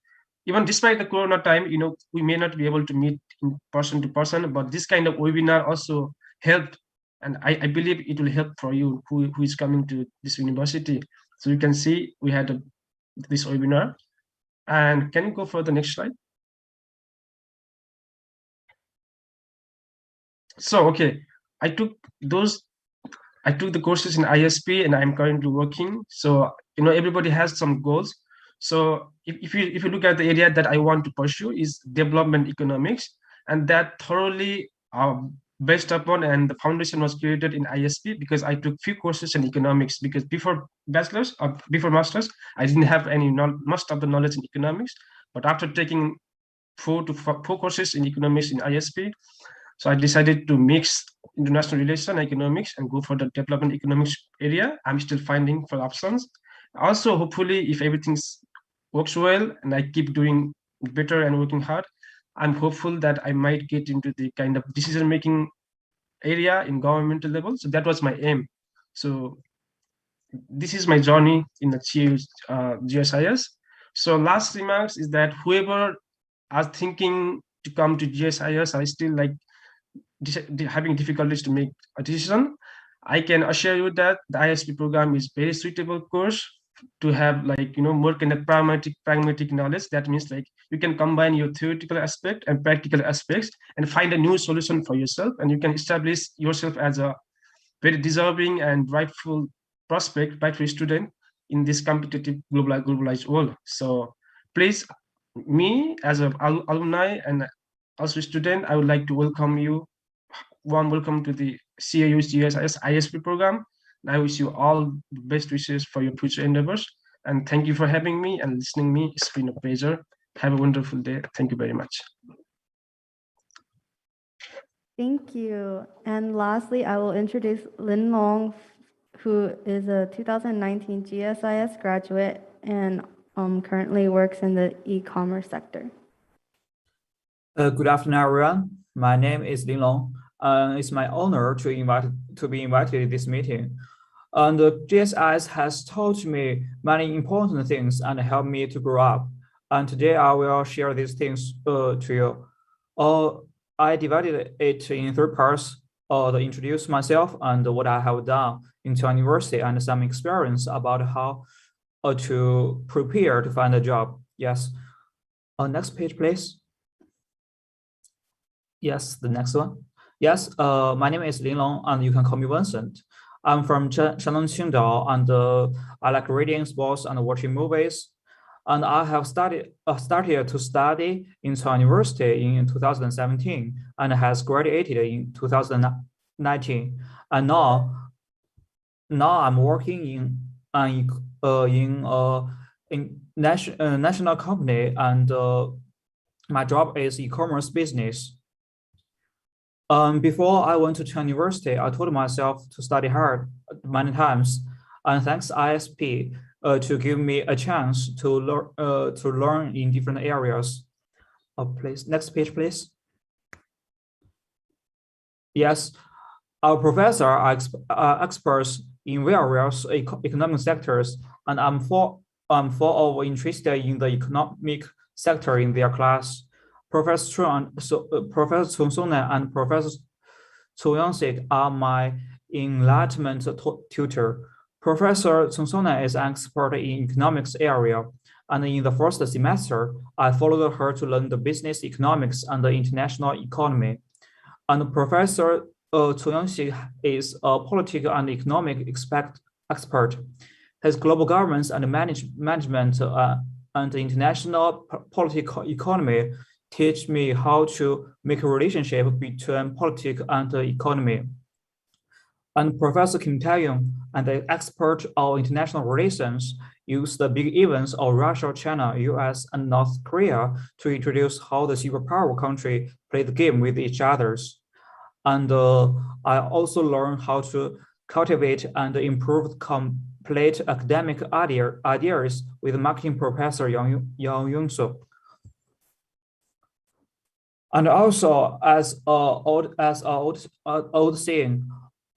Even despite the Corona time, you know, we may not be able to meet in person to person, but this kind of webinar also helped. And I believe it will help for you who is coming to this university. So you can see we had this webinar. And can you go for the next slide? So, okay, I took the courses in ISP and I'm currently working. So, you know, everybody has some goals. So if you look at the area that I want to pursue is development economics, and that thoroughly based upon and the foundation was created in ISP because I took few courses in economics, because before masters, I didn't have most of the knowledge in economics, but after taking four courses in economics in ISP, so I decided to mix international relations and economics and go for the development economics area. I'm still finding for options. Also, hopefully, if everything works well and I keep doing better and working hard, I'm hopeful that I might get into the kind of decision-making area in governmental level. So that was my aim. So this is my journey in the CAU-GSIS. So last remarks is that whoever are thinking to come to GSIS, I still like having difficulties to make a decision. I can assure you that the ISP program is very suitable course to have, like, you know, more kind of pragmatic knowledge. That means like you can combine your theoretical aspect and practical aspects and find a new solution for yourself, and you can establish yourself as a very deserving and rightful student in this competitive globalized world. So please, me as an alumni and also student, I would like to welcome you. Warm welcome to the CAU-GSIS ISP program. I wish you all the best wishes for your future endeavors. And thank you for having me and listening to me. It's been a pleasure. Have a wonderful day. Thank you very much. Thank you. And lastly, I will introduce Lin Long, who is a 2019 GSIS graduate and currently works in the e-commerce sector. Good afternoon, everyone. My name is Lin Long. It's my honor to be invited to this meeting. And the GSIS has taught me many important things and helped me to grow up. And today I will share these things to you. I divided it in 3 parts: to introduce myself and what I have done in university, and some experience about how to prepare to find a job. Yes. Next page, please. Yes, the next one. Yes, my name is Lin Long, and you can call me Vincent. I'm from Shandong, Qingdao, and I like reading, sports, and watching movies. And I have started to study in Chung-Ang University in 2017, and has graduated in 2019. And now I'm working in national company, and my job is e-commerce business. Before I went to Chung-Ang University, I told myself to study hard many times, and thanks ISP to give me a chance to learn in different areas. Please, next page, please. Yes, our professors are experts in various economic sectors, and I'm interested in the economic sector in their class. Professor Chung-Ang and Professor Chung-Ang are my enlightenment tutor. Professor Chung-Ang is an expert in economics area, and in the first semester, I followed her to learn the business economics and the international economy. And Professor Chung-Ang is a political and economic expert. His global governance and management and international political economy teach me how to make a relationship between politics and economy. And Professor Kim Tae-young, an expert on international relations, used the big events of Russia, China, US, and North Korea to introduce how the superpower country play the game with each others. And I also learned how to cultivate and improve complete academic ideas with marketing professor Yang Yun-soo. And also, as old saying,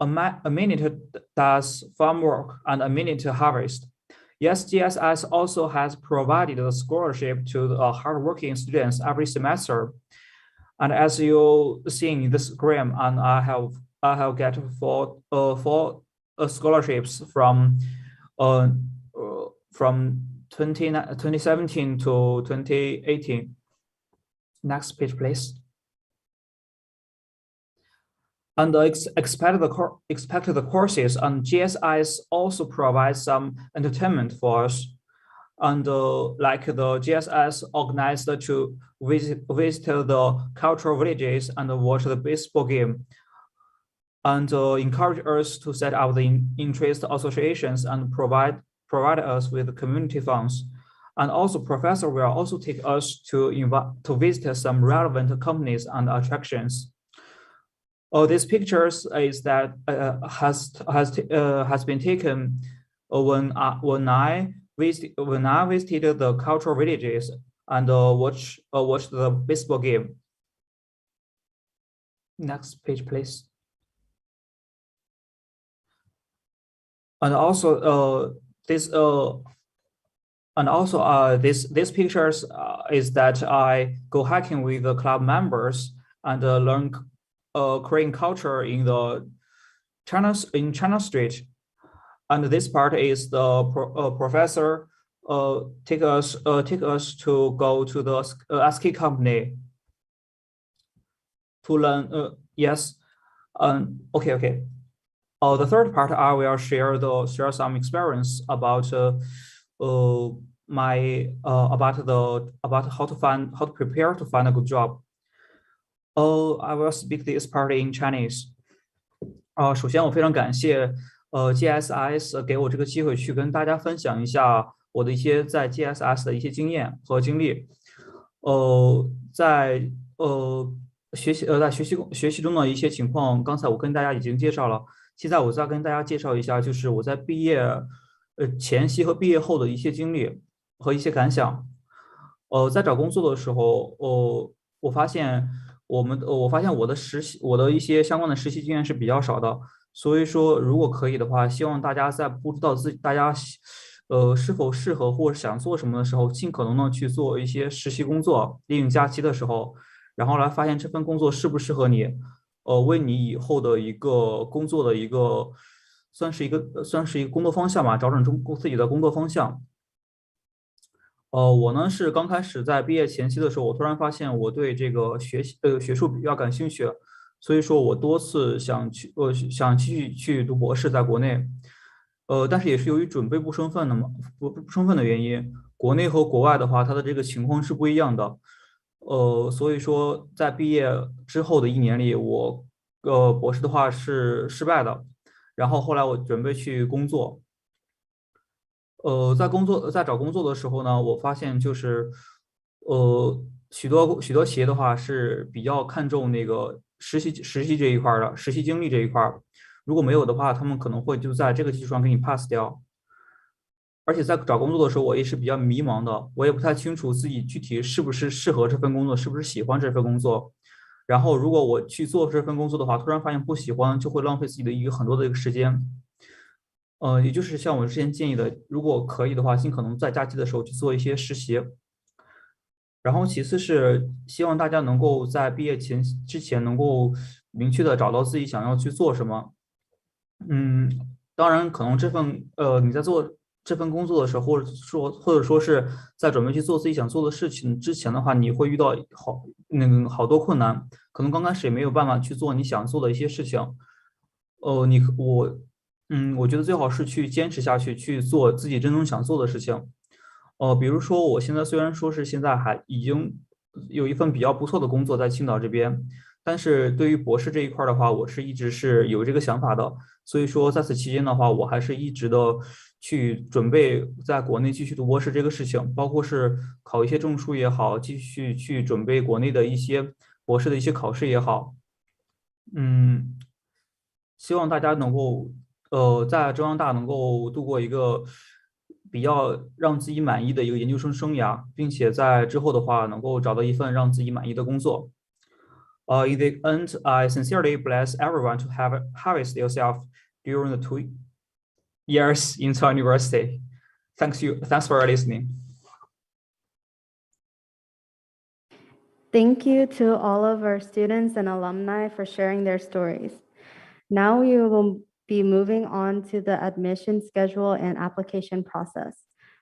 a minute does farm work and a minute harvest. Yes, GSIS also has provided a scholarship to the hardworking students every semester. And as you see in this diagram, and I have get four scholarships from 2017 to 2018. Next page, please. And the expected courses on GSIS also provide some entertainment for us. And like the GSIS organized to visit the cultural villages and watch the baseball game, and encourage us to set up the interest associations and provide us with community funds. And also, professor will also take us to visit some relevant companies and attractions. These pictures is that has been taken when I visited the cultural villages and watched the baseball game. Next page, please. And also these pictures is that I go hiking with the club members and learn Korean culture in the China Street. And this part is the professor take us to go to the ski company to learn. Yes, okay. The third part, I will share some experience about about how to prepare to find a good job. I will speak this part in Chinese. 首先我非常感谢GSIS 给我这个机会去跟大家分享一下我的一些在 GSIS 的一些经验和经历。在学习中的一些情况，刚才我跟大家已经介绍了。现在我再跟大家介绍一下，就是我在毕业前夕和毕业后的一些经历和一些感想。在找工作的时候，我发现我的一些相关的实习经验是比较少的，所以说如果可以的话，希望大家在不知道大家是否适合或者想做什么的时候，尽可能的去做一些实习工作，利用假期的时候，然后来发现这份工作适不适合你，为你以后的一个工作的一个算是一个工作方向吧，找准自己的工作方向。我呢是刚开始在毕业前期的时候，我突然发现我对这个学术比较感兴趣，所以说我多次想继续去读博士，在国内，但是也是由于准备不充分的原因，国内和国外的话，它的这个情况是不一样的，所以说在毕业之后的1年里，我博士的话是失败的，然后后来我准备去工作。在找工作的时候呢，我发现就是，许多企业的话是比较看重那个实习这一块的，实习经历这一块，如果没有的话，他们可能会就在这个基础上给你 pass 掉。而且在找工作的时候，我也是比较迷茫的，我也不太清楚自己具体是不是适合这份工作，是不是喜欢这份工作。然后如果我去做这份工作的话，突然发现不喜欢，就会浪费自己的很多的一个时间。也就是像我之前建议的，如果可以的话，尽可能在假期的时候去做一些实习。然后其次是希望大家能够在毕业之前能够明确的找到自己想要去做什么。当然可能你在做这份工作的时候，或者说是在准备去做自己想做的事情之前的话，你会遇到好多困难，可能刚开始也没有办法去做你想做的一些事情。我觉得最好是去坚持下去，去做自己真正想做的事情。比如说我现在虽然说是现在还已经有一份比较不错的工作在青岛这边，但是对于博士这一块的话，我是一直是有这个想法的。所以说在此期间的话，我还是一直的去准备在国内继续读博士这个事情，包括是考一些证书也好，继续去准备国内的一些博士的一些考试也好。希望大家能够在中央大能够度过一个比较让自己满意的一个研究生生涯，并且在之后的话能够找到一份让自己满意的工作。In the end, I sincerely bless everyone to have harvest yourself during the 2 years into university. Thanks for listening. Thank you to all of our students and alumni for sharing their stories. Now we will be moving on to the admission schedule and application process.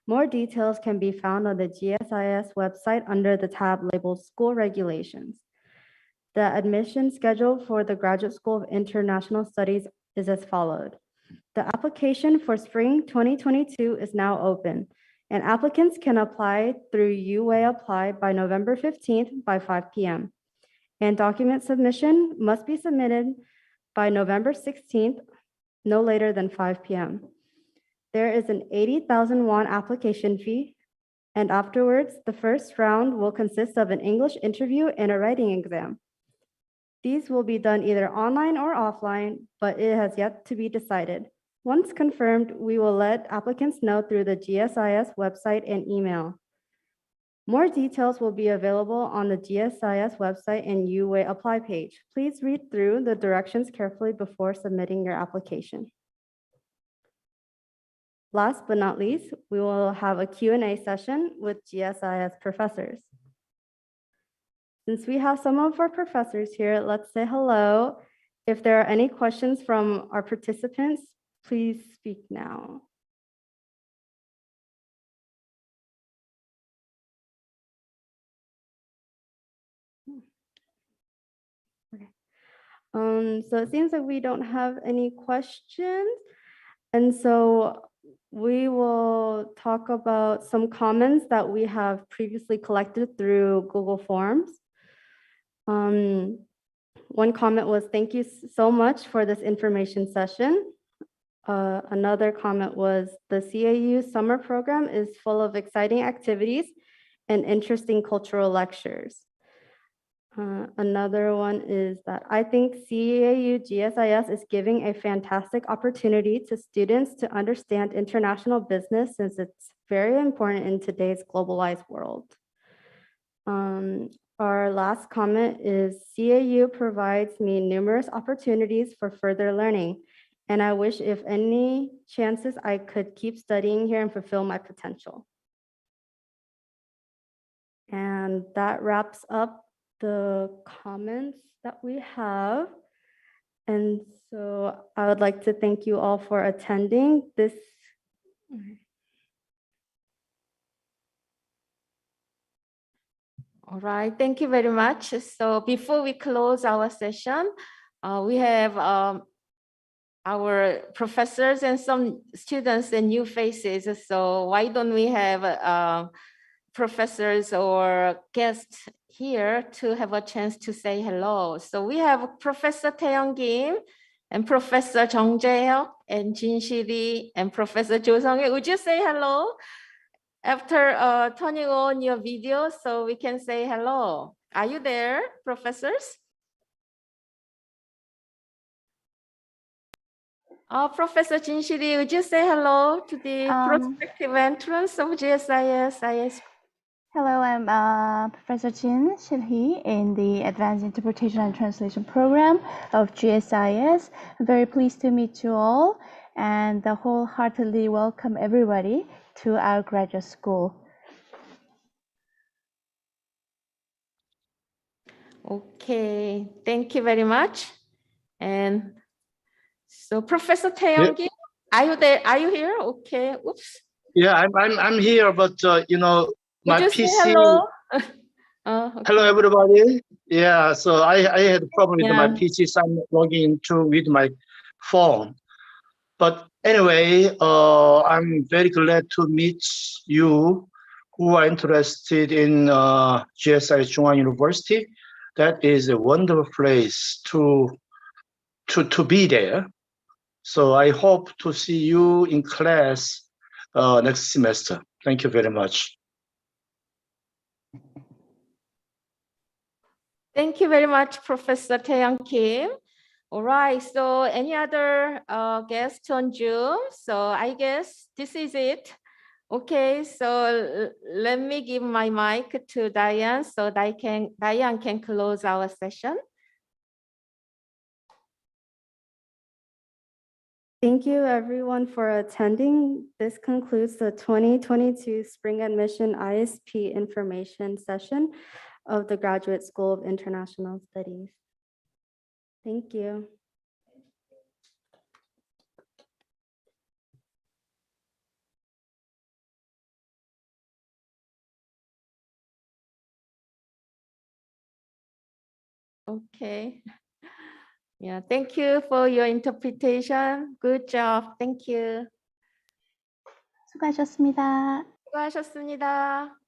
More details can be found on the GSIS website under the tab labeled School Regulations. The admission schedule for the Graduate School of International Studies is as followed. The application for spring 2022 is now open, and applicants can apply through UA Apply by November 15th by 5 p.m. And document submission must be submitted by November 16th, no later than 5 p.m. There is an 80,000 won application fee, and afterwards, the first round will consist of an English interview and a writing exam. These will be done either online or offline, but it has yet to be decided. Once confirmed, we will let applicants know through the GSIS website and email. More details will be available on the GSIS website and UA Apply page. Please read through the directions carefully before submitting your application. Last but not least, we will have a Q&A session with GSIS professors. Since we have some of our professors here, let's say hello. If there are any questions from our participants, please speak now. Okay. So it seems like we don't have any questions. And so we will talk about some comments that we have previously collected through Google Forms. One comment was, thank you so much for this information session. Another comment was, the CAU summer program is full of exciting activities and interesting cultural lectures. Another one is that I think CAU-GSIS is giving a fantastic opportunity to students to understand international business since it's very important in today's globalized world. Our last comment is CAU provides me numerous opportunities for further learning, and I wish if any chances I could keep studying here and fulfill my potential. And that wraps up the comments that we have. And so I would like to thank you all for attending this. All right, thank you very much. So before we close our session, we have our professors and some students and new faces. So why don't we have professors or guests here to have a chance to say hello. So we have Professor Tae-Young Kim and Professor Jung Jae-hyuk and Jin-shi Lee and Professor Jo Sung-hye. Would you say hello? After turning on your video so we can say hello. Are you there, professors? Professor Jin-shi Lee, would you say hello to the prospective entrance of GSIS? Hello, I'm Professor Jin Shi-Lee in the Advanced Interpretation and Translation Program of GSIS. I'm very pleased to meet you all and wholeheartedly welcome everybody to our graduate school. Okay, thank you very much. And so Professor Tae-Young Kim, are you there? Are you here? Okay, oops. Yeah, I'm here, but you know, my PC. Hello? Okay. Hello, everybody. Yeah, so I had a problem with my PC, so I'm logging into with my phone. But anyway, I'm very glad to meet you who are interested in GSIS Chung-Ang University. That is a wonderful place to be there. So I hope to see you in class next semester. Thank you very much. Thank you very much, Professor Tae-Young Kim. All right, so any other guests on Zoom? So I guess this is it. Okay, so let me give my mic to Diane so Diane can close our session. Thank you everyone for attending. This concludes the 2022 Spring Admission ISP information session of the Graduate School of International Studies. Thank you. Okay. Yeah, thank you for your interpretation. Good job. Thank you. 수고하셨습니다. 수고하셨습니다.